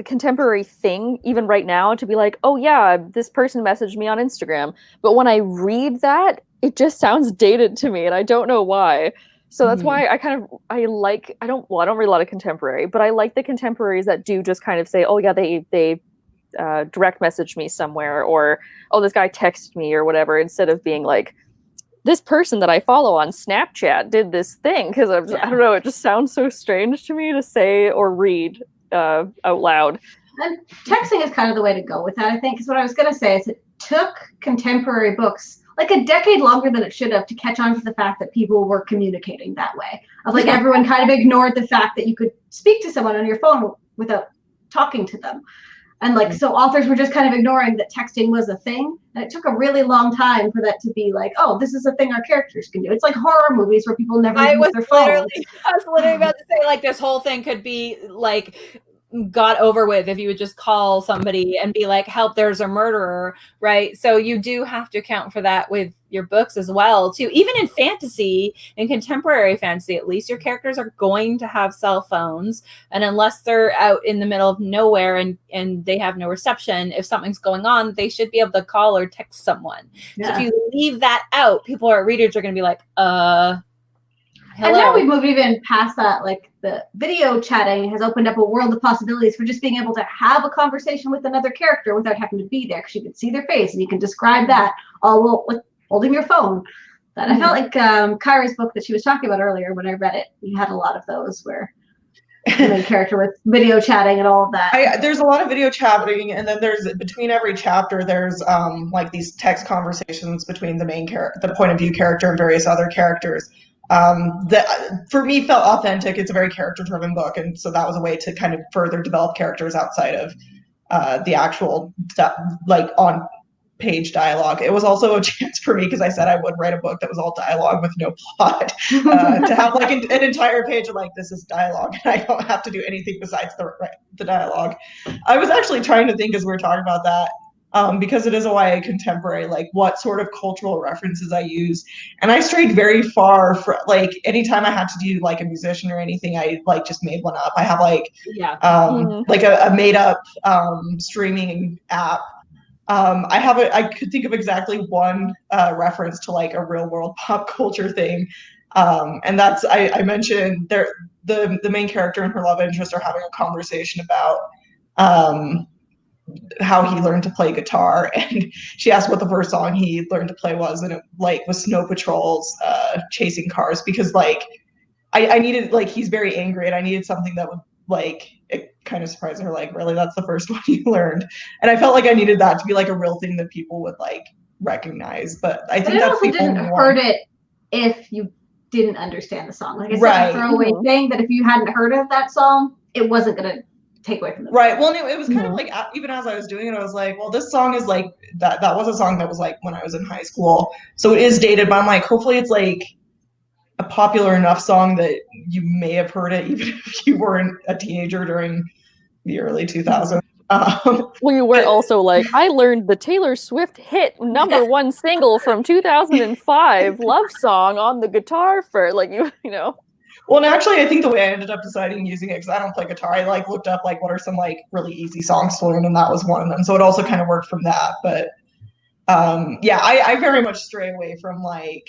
contemporary thing even right now to be like, oh yeah, this person messaged me on Instagram. But when I read that, it just sounds dated to me, and I don't know why. So that's why I don't read a lot of contemporary, but I like the contemporaries that do just kind of say, oh yeah, they direct messaged me somewhere, or oh, this guy texted me or whatever, instead of being like, this person that I follow on Snapchat did this thing, because I don't know, it just sounds so strange to me to say or read out loud. And texting is kind of the way to go with that, I think, because what I was going to say is it took contemporary books like a decade longer than it should have to catch on to the fact that people were communicating that way. Of like everyone kind of ignored the fact that you could speak to someone on your phone without talking to them. And like, so authors were just kind of ignoring that texting was a thing. And it took a really long time for that to be like, oh, this is a thing our characters can do. It's like horror movies where people never use their phones. I was literally about to say, like, this whole thing could be like got over with if you would just call somebody and be like, help, there's a murderer, right? So you do have to account for that with your books as well too. Even in fantasy, in contemporary fantasy, at least your characters are going to have cell phones, and unless they're out in the middle of nowhere and they have no reception, if something's going on, they should be able to call or text someone. So if you leave that out, readers are going to be like, hello. And now we've moved even past that. Like, the video chatting has opened up a world of possibilities for just being able to have a conversation with another character without having to be there, because you can see their face and you can describe that all with holding your phone. That I felt like Kyra's book that she was talking about earlier, when I read it, we had a lot of those where the main character with video chatting and all of that. There's a lot of video chatting, and then there's, between every chapter, there's like these text conversations between the main character, the point of view character, and various other characters. That for me felt authentic. It's a very character driven book, and so that was a way to kind of further develop characters outside of the actual like on page dialogue. It was also a chance for me, because I said I would write a book that was all dialogue with no plot, to have like an entire page of like, this is dialogue and I don't have to do anything besides the dialogue. I was actually trying to think, as we were talking about that, because it is a YA contemporary, like what sort of cultural references I use. And I strayed very far from, like, anytime I had to do like a musician or anything, I like just made one up. I have like, like a made up streaming app. I could think of exactly one reference to like a real world pop culture thing. And that's, I mentioned the main character and her love interest are having a conversation about how he learned to play guitar, and she asked what the first song he learned to play was, and it like was Snow Patrol's Chasing Cars, because like I needed, like, he's very angry and I needed something that would, like, it kind of surprised her, like, really, that's the first one you learned? And I felt like I needed that to be like a real thing that people would like recognize. But I think that's the didn't hurt it if you didn't understand the song. Like, it's not a throwaway thing that if you hadn't heard of that song, it wasn't gonna take away from the right. Well, it was kind of like, even as I was doing it, I was like, well, this song is like that was a song that was like when I was in high school, so it is dated, but I'm like, hopefully it's like a popular enough song that you may have heard it even if you weren't a teenager during the early 2000s. Well, you weren't also like, I learned the Taylor Swift hit #1 single from 2005 love song on the guitar for, like, you know. Well, and actually, I think the way I ended up deciding using it, because I don't play guitar, I like looked up like what are some like really easy songs to learn, and that was one of them. So it also kind of worked from that. But yeah, I very much stray away from like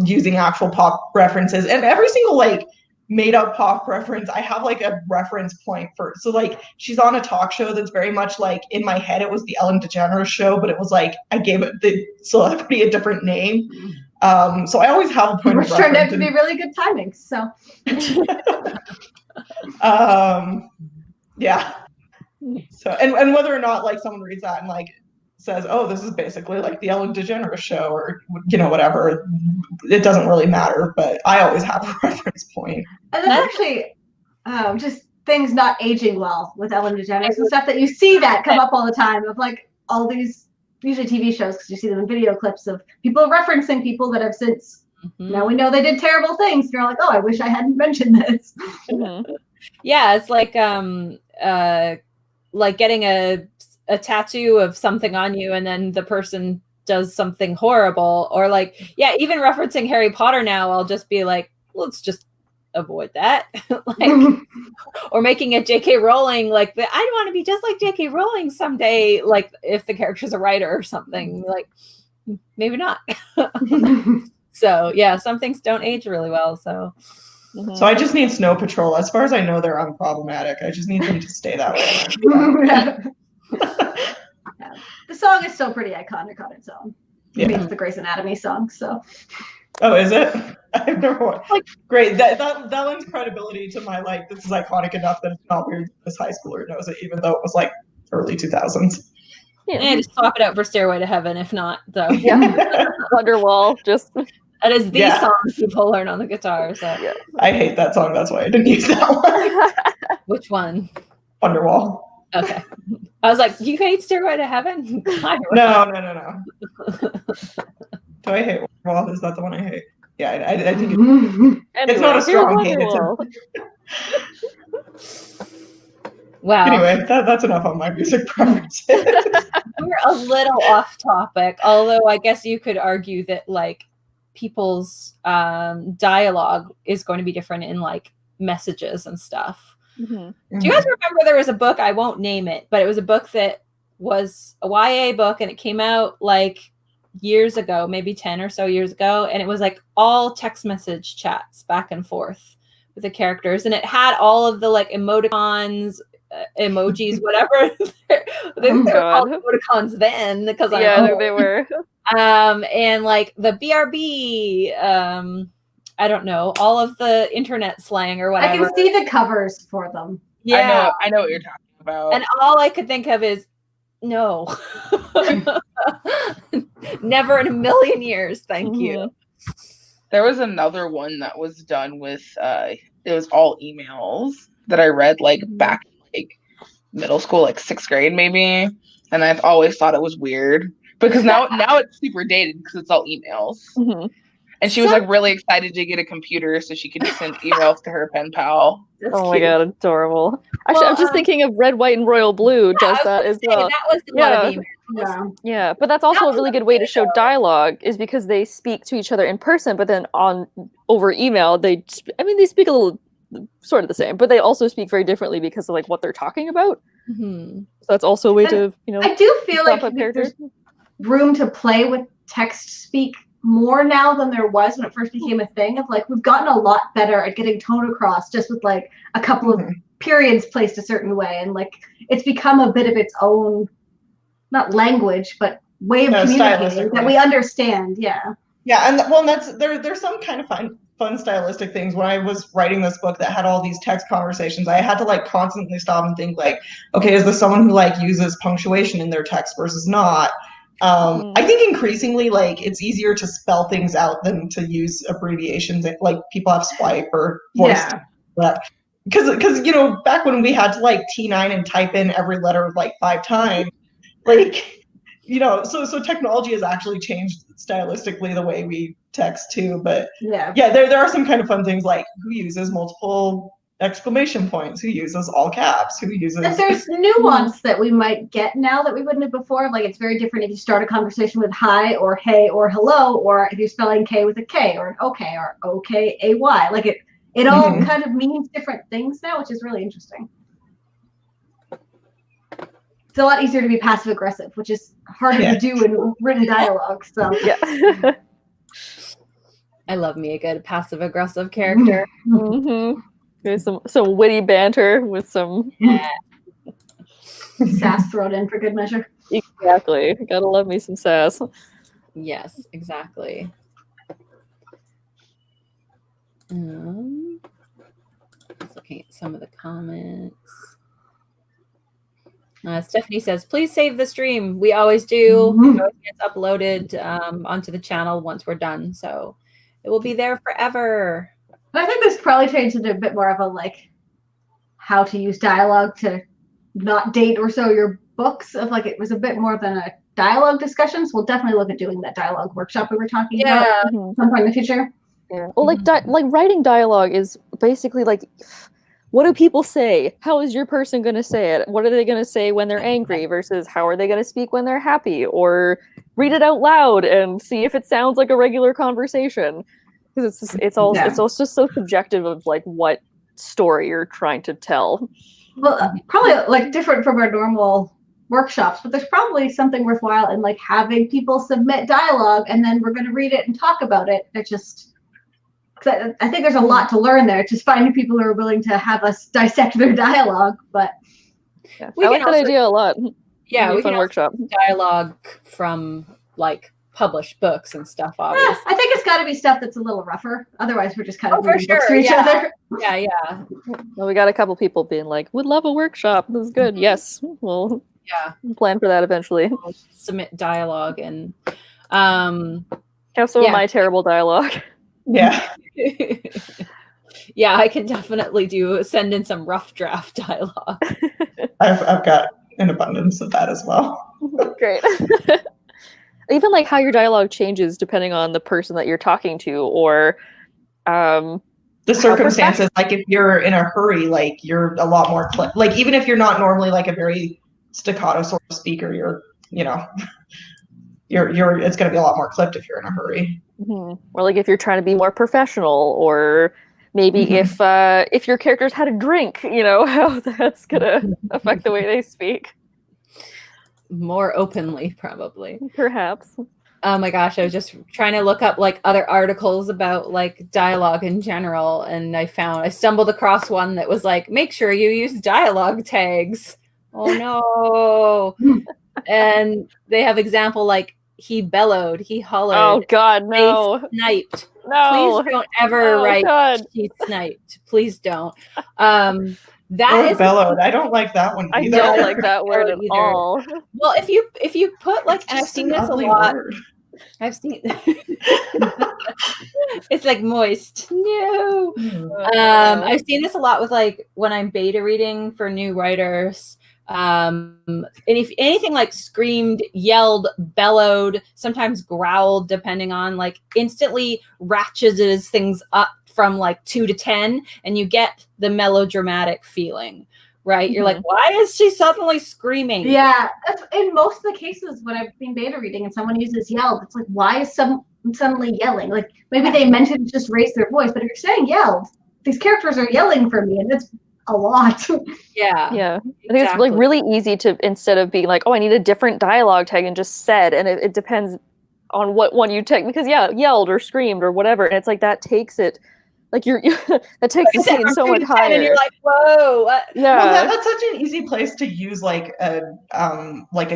using actual pop references, and every single like made up pop reference, I have like a reference point for. So like, she's on a talk show that's very much like, in my head it was the Ellen DeGeneres show, but it was like I gave it the celebrity a different name. So I always have a point of reference. Which turned out to be really good timing. So yeah. So and whether or not like someone reads that and like says, oh, this is basically like the Ellen DeGeneres show, or whatever, it doesn't really matter, but I always have a reference point. And then actually just things not aging well with Ellen DeGeneres and stuff, that you see that come up all the time, of like all these, usually TV shows, because you see them in video clips of people referencing people that have since, now we know they did terrible things. And you're like, oh, I wish I hadn't mentioned this. Yeah, it's like getting a tattoo of something on you, and then the person does something horrible, or like, yeah, even referencing Harry Potter now, I'll just be like, let's just avoid that. Like, or making it J.K. Rowling, like, I want to be just like J.K. Rowling someday, like if the character's a writer or something, like maybe not. So yeah, some things don't age really well. So so I just need Snow Patrol. As far as I know, they're unproblematic. I just need them to stay that way. The song is still pretty iconic on its own. Yeah. I mean, it's the Grey's Anatomy song, so. Oh, is it? I've never watched. Like, great. That lends credibility to my, like, this is iconic enough that it's not weird this high schooler knows it, even though it was like early 2000s. Yeah, and just swap it out for Stairway to Heaven, if not, though. Yeah. Wonderwall, just. That is the song people learn on the guitar. So yeah. I hate that song. That's why I didn't use that one. Which one? Wonderwall. Okay. I was like, you hate Stairway to Heaven? No. Do I hate Wall? Is that the one I hate? Yeah, I think it's not a strong hate. Wow. Anyway, that's enough on my music preferences. We're a little off topic, although I guess you could argue that like people's dialogue is going to be different in like messages and stuff. Do you guys remember there was a book, I won't name it, but it was a book that was a YA book and it came out like years ago, maybe 10 or so years ago, and it was like all text message chats back and forth with the characters, and it had all of the like emoticons, emojis, whatever. they were called emoticons then because they were. And like the BRB, I don't know, all of the internet slang or whatever. I can see the covers for them. Yeah, I know what you're talking about. And all I could think of is no. Never in a million years, thank you. There was another one that was done with it was all emails that I read like back like middle school, like 6th grade maybe, and I've always thought it was weird because now it's super dated because it's all emails. And she was like really excited to get a computer so she could send emails to her pen pal. My god, adorable. Actually, I'm just thinking of Red, White, and Royal Blue does that as well. That was one of the emails. Yeah, but that's also a really good way to show dialogue, is because they speak to each other in person, but then over email, they speak a little sort of the same, but they also speak very differently because of like what they're talking about. So that's also a way to, I do feel like there's room to play with text speak more now than there was when it first became a thing. Of like, we've gotten a lot better at getting tone across just with like a couple of periods placed a certain way, and like it's become a bit of its own, not language, but way of communicating that we understand. Yeah, and that's there's some kind of fun stylistic things. When I was writing this book that had all these text conversations, I had to like constantly stop and think like, okay, is this someone who like uses punctuation in their text versus not? I think increasingly like it's easier to spell things out than to use abbreviations. Like people have swipe or voice, because you know, back when we had to like T9 and type in every letter like 5 times, like, you know, so technology has actually changed stylistically the way we text too. But there are some kind of fun things like who uses multiple exclamation points, who uses all caps, who uses... But there's nuance that we might get now that we wouldn't have before. Like, it's very different if you start a conversation with hi or hey or hello, or if you're spelling K with a K or an OK or O-K-A-Y. Like, it all kind of means different things now, which is really interesting. It's a lot easier to be passive aggressive, which is harder to do in written dialogue. So I love me a good passive aggressive character. There's some witty banter with some sass thrown in for good measure. Exactly. Gotta love me some sass. Yes, exactly. Just looking at some of the comments. Stephanie says, please save the stream. We always do. It always gets uploaded onto the channel once we're done. So it will be there forever. I think this probably changed into a bit more of a like how to use dialogue to not date or so your books. Of like, it was a bit more than a dialogue discussion. So we'll definitely look at doing that dialogue workshop we were talking about some point in the future. Yeah. Well, like writing dialogue is basically like, what do people say? How is your person going to say it? What are they going to say when they're angry versus how are they going to speak when they're happy? Or read it out loud and see if it sounds like a regular conversation. Because it's also so subjective of like what story you're trying to tell. Well, probably like different from our normal workshops, but there's probably something worthwhile in like having people submit dialogue and then we're going to read it and talk about it. It's just, cause I think there's a lot to learn there. Just finding people who are willing to have us dissect their dialogue. But I like that idea a lot. Yeah, we can workshop dialogue from like published books and stuff, obviously. I think it's got to be stuff that's a little rougher. Otherwise, we're just kind of reading books to each other. Yeah. Well, we got a couple people being like, would love a workshop. This is good. Yes. We'll plan for that eventually. We'll submit dialogue and have some of my terrible dialogue. Yeah. Yeah, I can definitely send in some rough draft dialogue. I've got an abundance of that as well. Great. Even like how your dialogue changes depending on the person that you're talking to, or the circumstances. Like if you're in a hurry, like you're a lot more like even if you're not normally like a very staccato sort of speaker, you're it's going to be a lot more clipped if you're in a hurry. Or like if you're trying to be more professional, or maybe if your character's had a drink, how that's gonna affect the way they speak. More openly, probably. Perhaps. Oh my gosh, I was just trying to look up like other articles about like dialogue in general, and I stumbled across one that was like, make sure you use dialogue tags. Oh no. And they have example like he bellowed, he hollered. Oh God, no. They sniped. No. Please don't ever write God. she sniped. Please don't. That is bellowed. I don't like that one either. I don't like that word at all. Well, if you put like, and I've seen this a lot. Word. I've seen it's like moist. No. I've seen this a lot with like when I'm beta reading for new writers. And if anything like screamed, yelled, bellowed, sometimes growled, depending on like instantly ratcheted things up from like 2 to 10, and you get the melodramatic feeling, right? You're like, why is she suddenly screaming? Yeah, that's in most of the cases when I've been beta reading and someone uses yelled, it's like, why is some suddenly yelling? Like maybe they meant to just raise their voice, but if you're saying yelled, these characters are yelling for me, and it's a lot. Yeah. I think it's like really easy to, instead of being like, oh, I need a different dialogue tag, and just said, and it depends on what one you take, because yelled or screamed or whatever, and it's like that takes it. Like that takes the scene so much higher. And you're like, whoa, what? Yeah. Well, that's such an easy place to use like a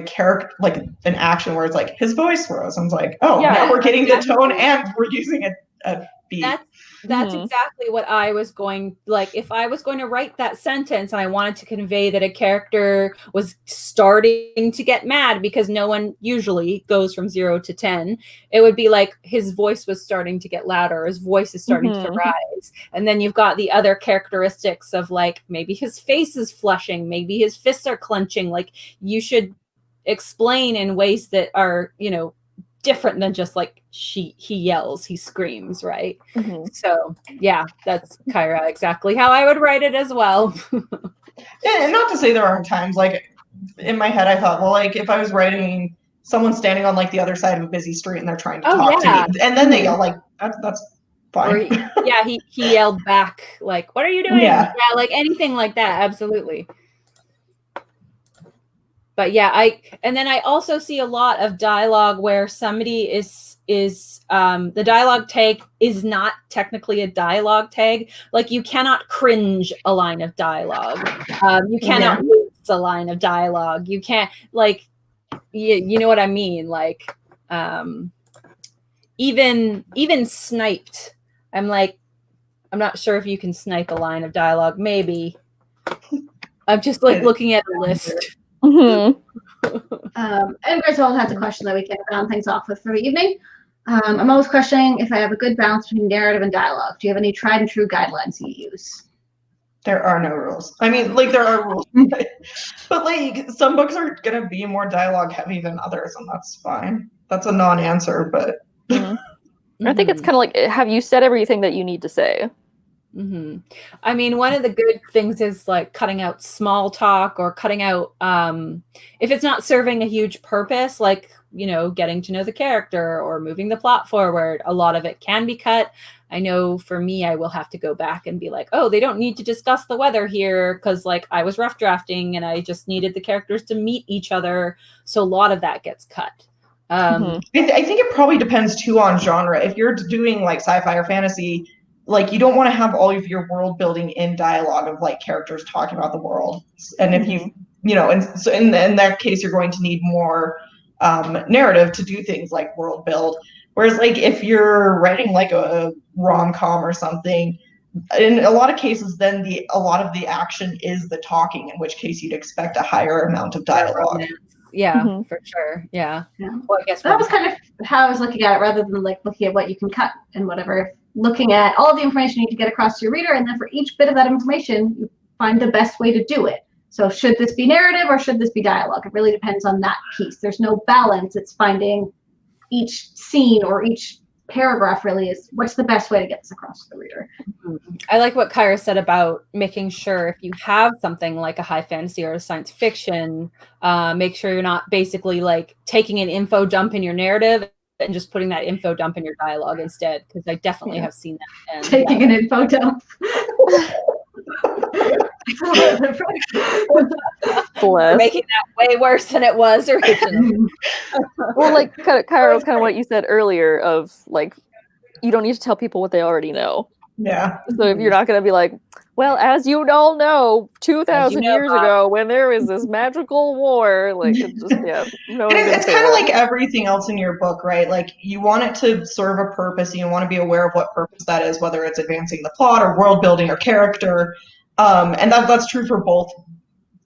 character, like an action where it's like his voice rose. I was like, oh, now we're getting the tone and we're using a beat. That's exactly what I was going, like if I was going to write that sentence and I wanted to convey that a character was starting to get mad, because no one usually goes from 0 to 10, it would be like his voice was starting to get louder, his voice is starting to rise. And then you've got the other characteristics of like maybe his face is flushing, maybe his fists are clenching. Like you should explain in ways that are, different than just like he yells, he screams, right? So yeah, that's Kyra exactly how I would write it as well. And not to say there aren't times like in my head I thought, well, like if I was writing someone standing on like the other side of a busy street and they're trying to talk to me, and then they yell, like that's fine. Or he yelled back like, what are you doing? Yeah, like anything like that, absolutely. But yeah, and then I also see a lot of dialogue where somebody is the dialogue tag is not technically a dialogue tag. Like you cannot cringe a line of dialogue. You cannot lose a line of dialogue. You can't like, you know what I mean? Like even sniped. I'm like, I'm not sure if you can snipe a line of dialogue. Maybe. I'm just like looking at a list. And Griswold has a question that we can round things off with for the evening. I'm always questioning if I have a good balance between narrative and dialogue. Do you have any tried and true guidelines you use? There are no rules. I mean, like there are rules, but like some books are gonna be more dialogue heavy than others, and that's fine. That's a non-answer, but I think it's kind of like, have you said everything that you need to say? I mean, one of the good things is like cutting out small talk, or cutting out if it's not serving a huge purpose, like getting to know the character or moving the plot forward. A lot of it can be cut. I know for me, I will have to go back and be like, oh, they don't need to discuss the weather here because like I was rough drafting and I just needed the characters to meet each other. So a lot of that gets cut. I think it probably depends too on genre. If you're doing like sci-fi or fantasy, like you don't want to have all of your world building in dialogue of like characters talking about the world. And if and so in that case, you're going to need more narrative to do things like world build. Whereas like if you're writing like a rom-com or something, in a lot of cases, then a lot of the action is the talking, in which case you'd expect a higher amount of dialogue. Yeah, for sure. Yeah. Well, I guess that was kind of how I was looking at it, rather than like looking at what you can cut and whatever. looking at all the information you need to get across to your reader, and then for each bit of that information, you find the best way to do it. So should this be narrative or should this be dialogue? It really depends on that piece. There's no balance. It's finding each scene or each paragraph really is what's the best way to get this across to the reader. I like what Kyra said about making sure if you have something like a high fantasy or a science fiction, make sure you're not basically like taking an info dump in your narrative and just putting that info dump in your dialogue instead, because I definitely have seen that. And, taking an info dump. Making that way worse than it was originally. Well, like Kyra, kind of what you said earlier of like, you don't need to tell people what they already know. Yeah. So if you're not going to be like, well, as you all know, 2,000 years ago, when there was this magical war, like, it's just, yeah. No, it's kind of like everything else in your book, right? Like, you want it to serve a purpose, and you want to be aware of what purpose that is, whether it's advancing the plot or world building or character. And that's true for both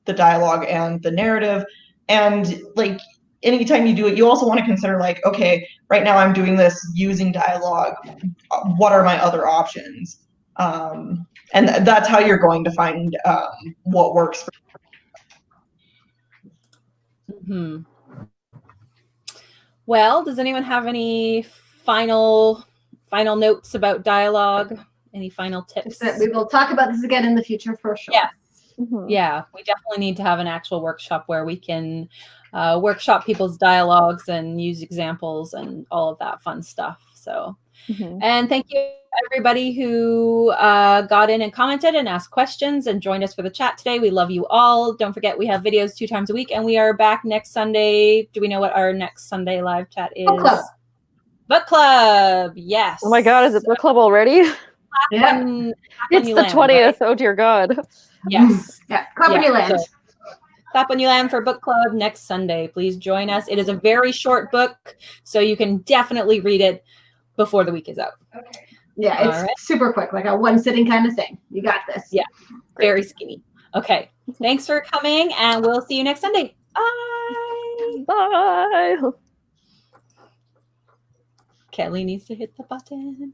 the dialogue and the narrative. And like, anytime you do it, you also want to consider like, okay, right now I'm doing this using dialogue. What are my other options? And that's how you're going to find what works for you. Well, does anyone have any final notes about dialogue? Any final tips? We will talk about this again in the future for sure. Yes. Yeah, we definitely need to have an actual workshop where we can workshop people's dialogues and use examples and all of that fun stuff. So, and thank you everybody who got in and commented and asked questions and joined us for the chat today. We love you all. Don't forget, we have videos 2 times a week, and we are back next Sunday. Do we know what our next Sunday live chat is? Book club. Book club. Yes. Oh my God, is it book club already? Yeah. It's the 20th. Right? Oh dear God. Yes. Yeah. Clap when you land. So, clap when you land for book club next Sunday. Please join us. It is a very short book, so you can definitely read it before the week is out. Okay. Yeah, it's super quick, like a one sitting kind of thing. You got this. Yeah. Very skinny. Okay. Thanks for coming, and we'll see you next Sunday. Bye. Bye. Kelly needs to hit the button.